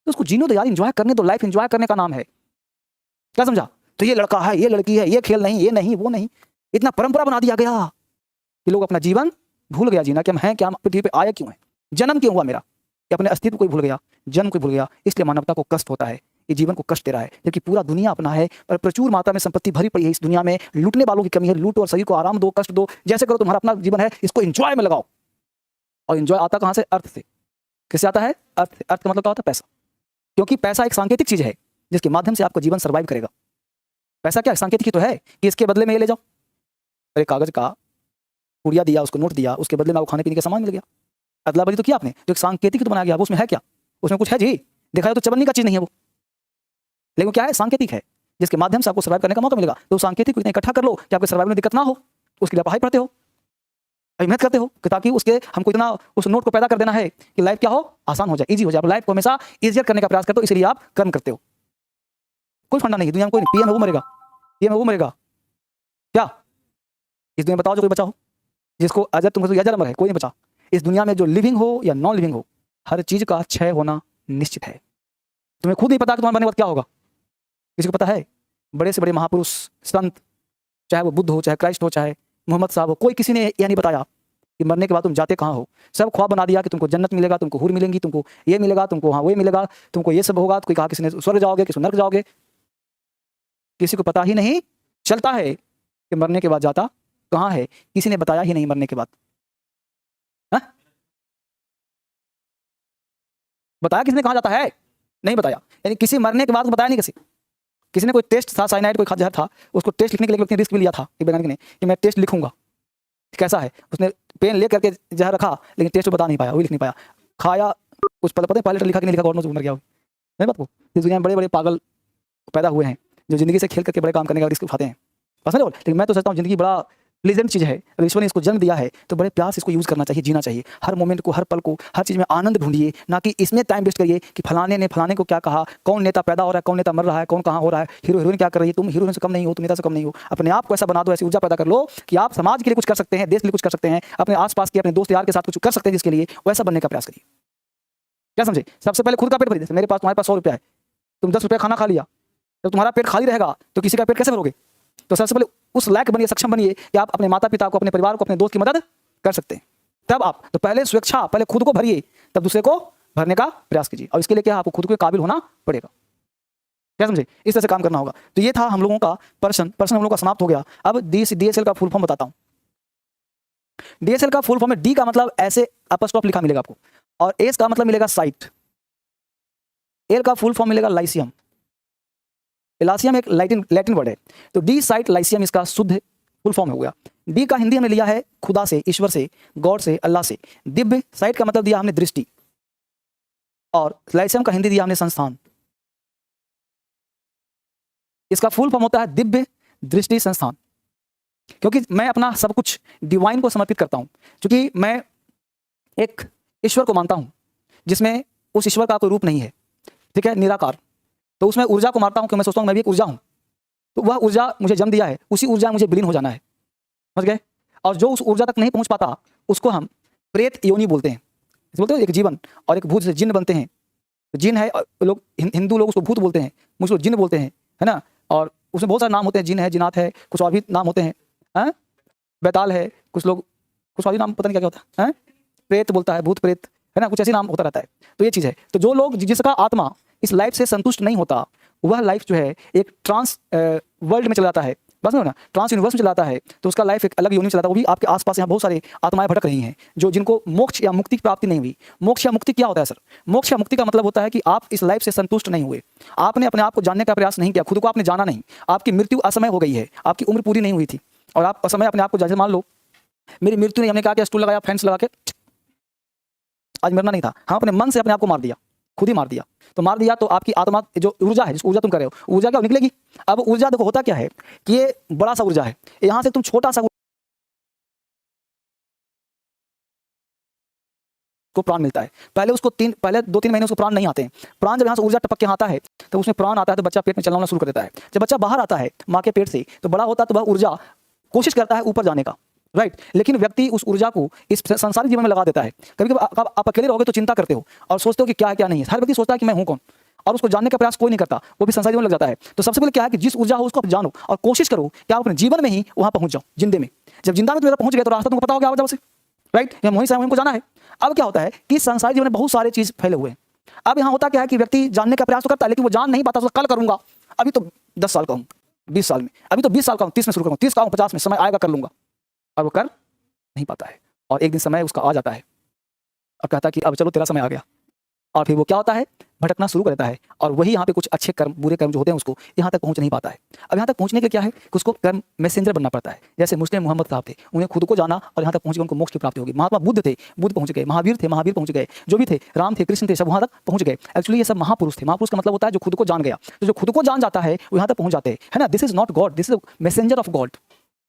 तो उसको जीनो दो यार, एंजॉय करने दो। लाइफ एंजॉय करने का नाम है, क्या समझा? तो ये लड़का है, ये लड़की है, ये खेल नहीं, ये नहीं, वो नहीं, इतना परंपरा बना दिया गया कि लोग अपना जीवन भूल गया जीना, कि हम हैं क्या, हम पृथ्वी पे आए क्यों हैं, जन्म क्यों हुआ मेरा, कि अपने अस्तित्व को भूल गया, जन्म को भूल गया। इसलिए मानवता को कष्ट होता है, ये जीवन को कष्ट दे रहा है। जबकि पूरा दुनिया अपना है, पर प्रचुर मात्रा में संपत्ति भरी पड़ी है इस दुनिया में। लूटने वालों की कमी है, लूट और शरीर को आराम दो, कष्ट दो, जैसे करो। तुम्हारा अपना जीवन है, इसको एंजॉय में लगाओ। और एंजॉय आता कहाँ से? अर्थ से। किससे आता है? अर्थ से। अर्थ का मतलब क्या होता है? पैसा। क्योंकि पैसा एक सांकेतिक चीज है जिसके माध्यम से आपका जीवन सर्वाइव करेगा। पैसा क्या सांकेतिक ही तो है कि इसके बदले में ये ले जाओ। अरे कागज का पुड़िया दिया, उसको नोट दिया, उसके बदले में आपको खाने पीने का सामान मिल गया। अदला बदली तो किया आपने, जो एक सांकेतिक तो बनाया गया, वो उसमें है क्या? उसमें कुछ है जी? देखा जाए तो चबन्नी का चीज नहीं है वो, लेकिन क्या है? सांकेतिक है, जिसके माध्यम से आपको सर्वाइव करने का मौका मिलेगा। तो सांकेतिक को इतना इकट्ठा कर लो कि आपके सर्वाइव में दिक्कत ना हो। उसके लिए पढ़ाई पढ़ते हो, मेहनत करते हो, कि ताकि उसके हमको इतना उस नोट को पैदा कर देना है कि लाइफ क्या हो, आसान हो जाए, इजी हो जाए। लाइफ को हमेशा इजियर करने का प्रयास करते हो, इसलिए आप कर्म करते हो। कोई फंडा नहीं दुनिया में, कोई नहीं। पीएम है वो मरेगा, पीएम है वो मरेगा, क्या इस दुनिया में बताओ जो कोई बचा हो? जिसको अजर तुमको तो अजर अमर है, कोई नहीं बचा इस दुनिया में। जो लिविंग हो या नॉन लिविंग हो, हर चीज का क्षय होना निश्चित है। तुम्हें खुद नहीं पता कि तुम्हारे मरने के बाद क्या होगा। किसी को पता है? बड़े से बड़े महापुरुष संत, चाहे वो बुद्ध हो, चाहे क्राइस्ट हो, चाहे मोहम्मद साहब हो, कोई किसी ने यह नहीं बताया कि मरने के बाद तुम जाते कहाँ हो। सब ख्वाब बना दिया कि तुमको जन्नत मिलेगा, तुमको हूर मिलेंगी, तुमको ये मिलेगा, तुमको हाँ वो मिलेगा, तुमको ये सब होगा। तो कोई कहा किसी ने स्वर्ग जाओगे, किसी नर्क जाओगे। किसी को पता ही नहीं चलता है कि मरने के बाद जाता कहाँ है। किसी ने बताया ही नहीं मरने के बाद। बताया किसने कहाँ जाता है? नहीं बताया। यानी किसी मरने के बाद बताया नहीं किसी ने कोई टेस्ट था, साइनाइड कोई जहर था, उसको टेस्ट लिखने के लिए व्यक्ति ने रिस्क भी लिया था एक वैज्ञानिक ने कि मैं टेस्ट लिखूंगा कैसा है। उसने पेन ले करके जहर रखा, लेकिन टेस्ट बता नहीं पाया, वही लिख नहीं पाया। खाया कुछ पता नहीं पायलट लिखा कि नहीं लिखा, गवर्नमेंट मर गया। नहीं बात को, इस दुनिया में बड़े बड़े पागल पैदा हुए हैं जो जिंदगी से खेल करके बड़े काम करने का रिस्क उठाते हैं, बस नहीं। लेकिन मैं तो सोचता हूँ जिंदगी बड़ा प्लीजेंट चीज़ है। अगर ईश्वर ने इसको जन्म दिया है तो बड़े प्यार से इसको यूज़ करना चाहिए, जीना चाहिए। हर मोमेंट को, हर पल को, हर चीज़ में आनंद ढूंढिए, ना कि इसमें टाइम वेस्ट करिए कि फलाने ने फलाने को क्या कहा, कौन नेता पैदा हो रहा है, कौन नेता मर रहा है, कौन कहाँ हो रहा है, हीरो हीरोइन क्या कर रही है। तुम हीरोइन से कम नहीं हो, तुम नेता से कम नहीं हो। अपने आप को ऐसा बना दो, ऐसी ऊर्जा पैदा कर लो कि आप समाज के लिए कुछ कर सकते हैं, देश के लिए कुछ कर सकते हैं, अपने आसपास के अपने दोस्त यार के साथ कुछ कर सकते हैं जिसके लिए, वैसा बनने का प्रयास करिए। क्या समझे? सबसे पहले खुद का पेट भरिए। मेरे पास, तुम्हारे पास 100 रुपया है, तुम 10 रुपया खाना खा लिया, जब तुम्हारा पेट खाली रहेगा तो किसी का पेट कैसे भरोगे? तो सबसे पहले उस लायक बनिए, सक्षम बनिए कि आप अपने माता पिता को, अपने परिवार को, अपने दोस्त की मदद कर सकते हैं। तब आप तो पहले स्वेच्छा, पहले खुद को भरिए, तब दूसरे को भरने का प्रयास कीजिए। और इसके लिए क्या, आपको खुद के काबिल होना पड़ेगा। क्या समझे? इस तरह से काम करना होगा। तो ये था हम लोगों का पर्सन हम लोगों का समाप्त हो गया। अब DSL का फुल फॉर्म बताता हूँ। DSL का फुल फॉर्म है, डी का मतलब ऐसे अपस्ट्रॉफ लिखा मिलेगा आपको, और एस का मतलब मिलेगा साइट, एल का फुल फॉर्म मिलेगा लाइसियम। इलासियम एक लैटिन वर्ड है, तो डी साइट लाइसियम इसका शुद्ध फुल फॉर्म हो गया। डी का हिंदी हमने लिया है खुदा से, ईश्वर से, गॉड से, अल्लाह से। दिव्य साइट का मतलब दिया हमने दृष्टि, और लाइसियम का हिंदी दिया हमने संस्थान। इसका फुल फॉर्म होता है दिव्य दृष्टि संस्थान। क्योंकि मैं अपना सब कुछ डिवाइन को समर्पित करता हूं, क्योंकि मैं एक ईश्वर को मानता हूं जिसमें उस ईश्वर का कोई रूप नहीं है, ठीक है, निराकार। तो उसमें ऊर्जा को मारता हूं कि मैं सोचता हूं मैं भी एक ऊर्जा हूं, तो वह ऊर्जा मुझे जन्म दिया है, उसी ऊर्जा में मुझे विलीन हो जाना है, समझ गए? और जो उस ऊर्जा तक नहीं पहुंच पाता उसको हम प्रेत योनि बोलते हैं। बोलते हैं एक जीवन और एक भूत से जिन्न बनते हैं। तो जिन है, लोग हिंदू लोग उसको भूत बोलते हैं, मुझे जिन्न बोलते हैं, है ना। और उसमें बहुत सारे नाम होते हैं, जिन है, जिनात है, कुछ और भी नाम होते हैं, बैताल है, कुछ लोग कुछ और भी नाम पता नहीं क्या क्या होता है, प्रेत बोलता है, भूत प्रेत, है ना, कुछ ऐसे नाम होता रहता है। तो ये चीज़ है। तो जो लोग, जिसका आत्मा इस लाइफ से संतुष्ट नहीं होता, वह लाइफ जो है एक ट्रांस वर्ल्ड में चला जाता है, बस ना, ट्रांस यूनिवर्स में चलाता है तो उसका लाइफ एक अलग यूनिट चलाता है। वो भी आपके आसपास यहाँ बहुत सारे आत्माएं भटक रही हैं जो जिनको मोक्ष या मुक्ति की प्राप्ति नहीं हुई। मोक्ष या मुक्ति क्या होता है सर? मोक्ष या मुक्ति का मतलब होता है कि आप इस लाइफ से संतुष्ट नहीं हुए, आपने अपने आप को जानने का प्रयास नहीं किया, खुद को आपने जाना नहीं, आपकी मृत्यु असमय हो गई है, आपकी उम्र पूरी नहीं हुई थी और आप असमय अपने आप को, जैसे मान लो मेरी मृत्यु नहीं, हमने कहा कि स्टूल लगाया, फैंस लगा के आज मरना नहीं था, हम अपने मन से अपने आप को मार दिया, खुद ही मार दिया। तो मार दिया तो आपकी आत्मा जो ऊर्जा है, जिस ऊर्जा तुम कर रहे हो, ऊर्जा क्या निकलेगी? अब ऊर्जा देखो होता क्या है कि ये बड़ा सा ऊर्जा है, यहाँ से तुम छोटा सा को प्राण मिलता है। पहले उसको पहले 2-3 महीने उसको प्राण नहीं आते हैं। प्राण जब यहाँ से ऊर्जा टपक के आता है तो उसमें प्राण आता है तो बच्चा पेट में चलना शुरू कर देता है। जब बच्चा बाहर आता है माँ के पेट से तो बड़ा होता है तो वह ऊर्जा कोशिश करता है ऊपर जाने का, राइट। लेकिन व्यक्ति उस ऊर्जा को इस संसारिक जीवन में लगा देता है। कभी कभी आप अकेले रहोगे तो चिंता करते हो और सोचते हो कि क्या है क्या नहीं है। हर व्यक्ति सोचता है कि मैं हूँ कौन, और उसको जानने का प्रयास कोई नहीं करता, वो भी संसारिक जीवन में लग जाता है। तो सबसे पहले क्या है कि जिस ऊर्जा हो उसको आप जानो और कोशिश करो कि आप अपने जीवन में ही वहां पहुंच जाओ, जिंदे में। जब जिंदा में तुम्हारा पहुंच गए तो रास्ता तुमको पता हो गया वजह से, राइट। मोहित साहब हमको जाना है। अब क्या होता है कि संसारिक जीवन में बहुत सारे चीज फैले हुए हैं। अब यहाँ होता क्या है कि व्यक्ति जानने का प्रयास तो करता है लेकिन वो जान नहीं पाता। तो कल करूंगा, अभी तो 10 साल का हूँ, 20 साल में, अभी तो 20 साल का हूँ, 30 में शुरू करूँगा, 30 का हूँ, 50 में, समय आएगा कर लूंगा। और वो कर नहीं पाता है और एक दिन समय उसका आ जाता है, अब कहता है कि अब चलो तेरा समय आ गया, और फिर वो क्या होता है, भटकना शुरू कर देता है। और वही यहाँ पे कुछ अच्छे कर्म, बुरे कर्म जो होते हैं उसको यहाँ तक पहुँच नहीं पाता है। अब यहाँ तक पहुँचने के लिए क्या है कि उसको कर्म मैसेंजर बनना पड़ता है। जैसे मुस्लिम मोहम्मद साहब थे, उन्हें खुद को जाना और यहाँ तक पहुँच गए, उनको मोक्ष की प्राप्ति होगी। महात्मा बुद्ध थे, बुद्ध पहुँच गए। महावीर थे, महावीर पहुँच गए। जो भी थे, राम थे, कृष्ण थे, सब वहाँ तक पहुँच गए। एक्चुअली ये सब महापुरुष थे। महापुरुष का मतलब होता है जो खुद को जान गया। तो जो खुद को जान जाता है वो यहाँ तक पहुँच जाते हैं, है ना। This is not God, this is messenger of God.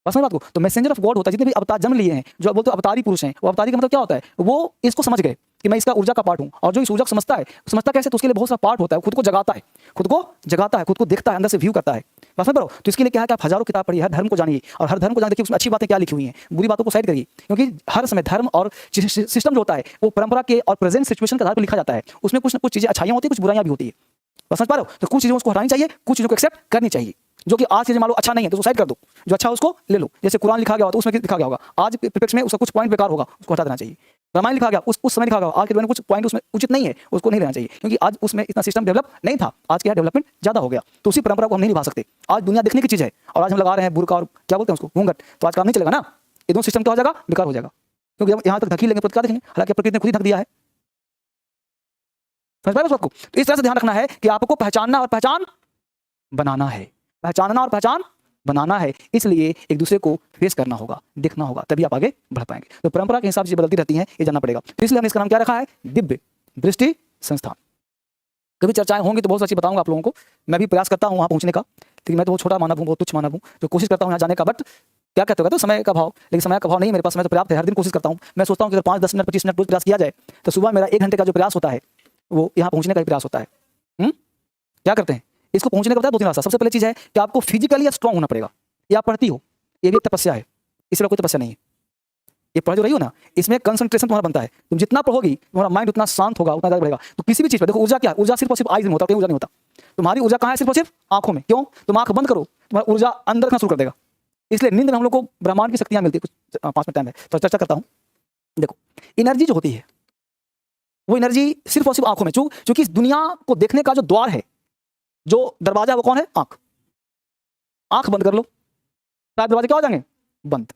बस बात को, तो मैसेंजर ऑफ गॉड होता है। जितने भी अवतार जन्म लिए हैं, जो बोलते हैं अवतारी पुरुष हैं, वो अवतारी का मतलब क्या होता है, वो इसको समझ गए कि मैं इसका ऊर्जा का पार्ट हूँ। और जो इस ऊर्जा को समझता है, समझता कैसे, तो उसके लिए बहुत सा पार्ट होता है। खुद को जगाता है, खुद को जगाता है, खुद को देखता है, अंदर से व्यू करता है। बस में पढ़ो। तो इसके लिए क्या है कि आप हजारों किताब पढ़िए, हर धर्म को जानिए और हर धर्म को जान देखिए उसमें अच्छी बातें क्या लिखी हुई हैं, बुरी बातों को साइड करिए। क्योंकि हर समय धर्म और सिस्टम जो होता है वो परंपरा के और प्रेजेंट सिचुएशन के आधार पर लिखा जाता है। उसमें कुछ ना कुछ चीजें अच्छाइयाँ होती है, कुछ बुराइयां भी होती है। बस समझ पा रहे हो। तो कुछ चीज़ों को हटानी चाहिए, कुछ चीज़ों को एक्सेप्ट करनी चाहिए। जो कि आज चीज़ें मान लो अच्छा नहीं है तो साइड कर दो, जो अच्छा है उसको ले लो। जैसे कुरान लिखा गया हो तो उसमें लिखा गया होगा आज परिप्रेक्ष्य में उसका कुछ पॉइंट बेकार होगा, उसको हटा देना चाहिए। रामायण लिखा गया उस समय लिखा गया, आज के दौरान कुछ पॉइंट उसमें उचित नहीं है, उसको नहीं लेना चाहिए। क्योंकि आज उसमें इतना सिस्टम डेवलप नहीं था, आज क्या डेवलपमेंट ज़्यादा हो गया। तो उसी परंपरा को हम नहीं निभा सकते। आज दुनिया देखने की चीज़ है और आज हम लगा रहे हैं बुर्का और क्या बोलते हैं उसको, घूंघट। तो आज काम नहीं चलेगा ना, ये दोनों सिस्टम क्या हो जाएगा, बेकार हो जाएगा। क्योंकि जब यहाँ तक धकी लेंगे तो क्या देखेंगे, हालांकि प्रकृति ने खुद ही ढक दिया है। समझ पाए उस बात को। तो इस तरह से ध्यान रखना है कि आपको पहचानना और पहचान बनाना है, पहचानना और पहचान बनाना है। इसलिए एक दूसरे को फेस करना होगा, देखना होगा, तभी आप आगे बढ़ पाएंगे। तो परंपरा के हिसाब से बदलती रहती हैं, ये जानना पड़ेगा। तो इसलिए हमने इसका नाम क्या रखा है, दिव्य दृष्टि संस्थान। कभी चर्चाएं होंगी तो बहुत अच्छी बताऊंगा आप लोगों को। मैं भी प्रयास करता हूँ वहाँ पहुँचने का, लेकिन मैं तो बहुत छोटा मानव हूँ, बहुत तुच्छ मानव हूँ, जो कोशिश करता हूँ यहाँ जाने का। बट क्या कहते हो, तो समय का भाव, लेकिन समय का भाव नहीं है मेरे पास, समय तो पर्याप्त है। हर दिन कोशिश करता हूँ। मैं सोचता हूँ कि अगर 5, 10 मिनट, 25 मिनट रोज प्रयास किया जाए तो सुबह मेरा 1 घंटे का जो प्रयास होता है वो यहाँ पहुँचने का ही प्रयास होता है। क्या करते हैं, इसको पहुंचने का पता है 2-3 रास्ता। सबसे पहले चीज है कि आपको फिजिकली स्ट्रांग होना पड़ेगा। ये आप पढ़ती हो, ये भी एक तपस्या है, इसलिए कोई तपस्या नहीं है। ये पढ़ जो रही हो ना, इसमें कंसंट्रेशन तुम्हारा बनता है। तुम जितना पढ़ोगी तुम्हारा माइंड उतना शांत होगा, उतना ज्यादा बढ़ेगा। तो किसी भी चीज पर देखो, ऊर्जा क्या है, ऊर्जा सिर्फ और सिर्फ आइज में होता है, ऊर्जा नहीं होता। तुम्हारी ऊर्जा कहाँ है, सिर्फ और सिर्फ आंखों में। क्यों, तुम आंख बंद करो, तुम्हारा ऊर्जा अंदर रखना शुरू कर देगा। इसलिए नींद में हम लोग को ब्रह्मांड की शक्तियां मिलती है। कुछ 5 मिनट टाइम है तो चर्चा करता हूँ। देखो, एनर्जी जो होती है वो एनर्जी सिर्फ और सिर्फ आंखों में, चूंकि इस दुनिया को देखने का जो द्वार है, जो दरवाजा है, वो कौन है, आंख। आंख बंद कर लो, सारे दरवाजे क्या हो जाएंगे, बंद।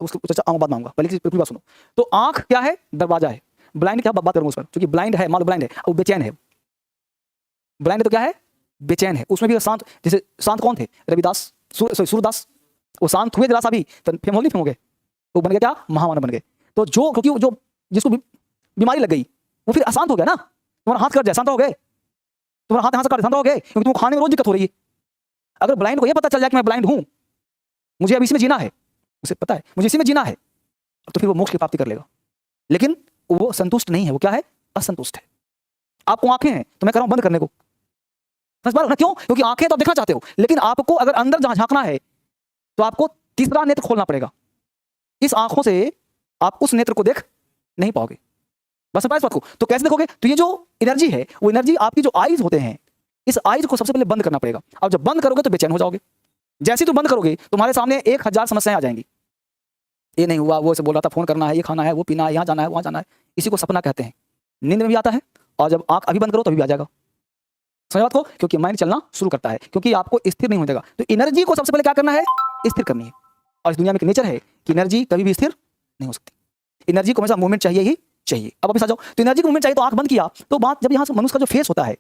उसको चर्चा बाद में आऊंगा, पहले पूरी बात सुनो। तो आंख क्या है, दरवाजा है। ब्लाइंड क्या, बात करूंगा उस पर, क्योंकि ब्लाइंड है, मान लो ब्लाइंड है, वो बेचैन है। ब्लाइंड तो क्या है, बेचैन है। उसमें भी शांत, जैसे शांत कौन थे, रविदास, सूरदास। वो शांत हुए जरा सा भी तो फेम हो गए, वो बन गए क्या, महामानव बन गए। तो जो, क्योंकि जो जिसको बीमारी लग गई वो फिर अशांत हो गया ना। तुम्हारा हाथ कट जाए, शांत हो गए, तुम्हारा हाथ यहाँ से काट, शांत हो गए, क्योंकि तुमको खाने में रोज दिक्कत हो रही है। अगर ब्लाइंड को ये पता चल जाए कि मैं ब्लाइंड हूं, मुझे अब इसी में जीना है, उसे पता है मुझे इसी में जीना है, तो फिर वो मोक्ष की प्राप्ति कर लेगा। लेकिन वो संतुष्ट नहीं है, वो क्या है, असंतुष्ट है। आपको आंखें हैं तो मैं कह रहा हूं बंद करने को। समझ पा रहे हो ना, क्यों, क्योंकि आंखें तो आप देखना चाहते हो, लेकिन आपको अगर अंदर झांकना है तो आपको तीसरा नेत्र खोलना पड़ेगा। इस आंखों से आप उस नेत्र को देख नहीं पाओगे। बस इस बात को तो कैसे देखोगे, तो ये जो एनर्जी है, वो एनर्जी आपकी जो आईज होते हैं, इस आईज को सबसे पहले बंद करना पड़ेगा। और जब बंद करोगे तो बेचैन हो जाओगे। जैसे तुम बंद करोगे तुम्हारे सामने 1000 समस्याएं आ जाएंगी। ये नहीं हुआ, वो से बोल रहा था, फोन करना है, ये खाना है, वो पीना है, यहाँ जाना है, वहाँ जाना है। इसी को सपना कहते हैं। नींद में भी आता है और जब आंख अभी बंद करो तभी भी आ जाएगा। समझ बात को? क्योंकि माइंड चलना शुरू करता है, क्योंकि आपको स्थिर नहीं हो जाएगा। तो एनर्जी को सबसे पहले क्या करना है? स्थिर करनी है। और इस दुनिया में एक नेचर है कि एनर्जी कभी भी स्थिर नहीं हो सकती। एनर्जी को हमेशा मूवमेंट चाहिए ही चाहिए। अब वापस आ जाओ, तो एनर्जी को मूवमेंट चाहिए तो आंख बंद किया, तो बात जब यहाँ से मनुष्य का जो फेस होता है,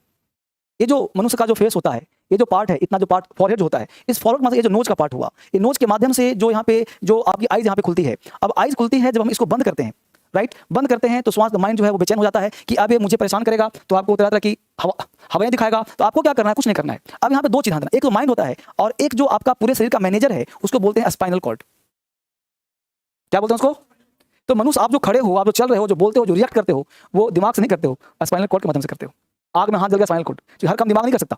ये जो मनुष्य का जो फेस होता है, ये जो पार्ट है, इतना जो पार्ट फॉरहेड जो होता है, इस फॉरहेड में ये जो नोज का पार्ट हुआ, ये नोज के माध्यम से जो यहाँ पे जो आपकी आईज यहाँ पे खुलती है। अब आईज खुलती है, जब हम इसको बंद करते हैं, राइट, बंद करते हैं, तो श्वास का माइंड जो है वो बेचैन हो जाता है कि अब ये मुझे परेशान करेगा, तो आपको तरह तरह की हवाएं दिखाएगा। तो आपको क्या करना है? कुछ नहीं करना है। अब यहाँ पे दो चीज ध्यान देना, एक तो माइंड होता है और एक जो आपका पूरे शरीर का मैनेजर है, उसको बोलते हैं स्पाइनल कॉर्ड। क्या बोलते हैं उसको? तो मनुष्य, आप जो खड़े हो, आप जो चल रहे हो, जो बोलते हो, जो रिएक्ट करते हो, वो दिमाग से नहीं करते हो, स्पाइनल कॉर्ड के माध्यम से करते हो। आग में हाथ जल गया, स्पाइनल कॉर्ड हर काम दिमाग नहीं कर सकता।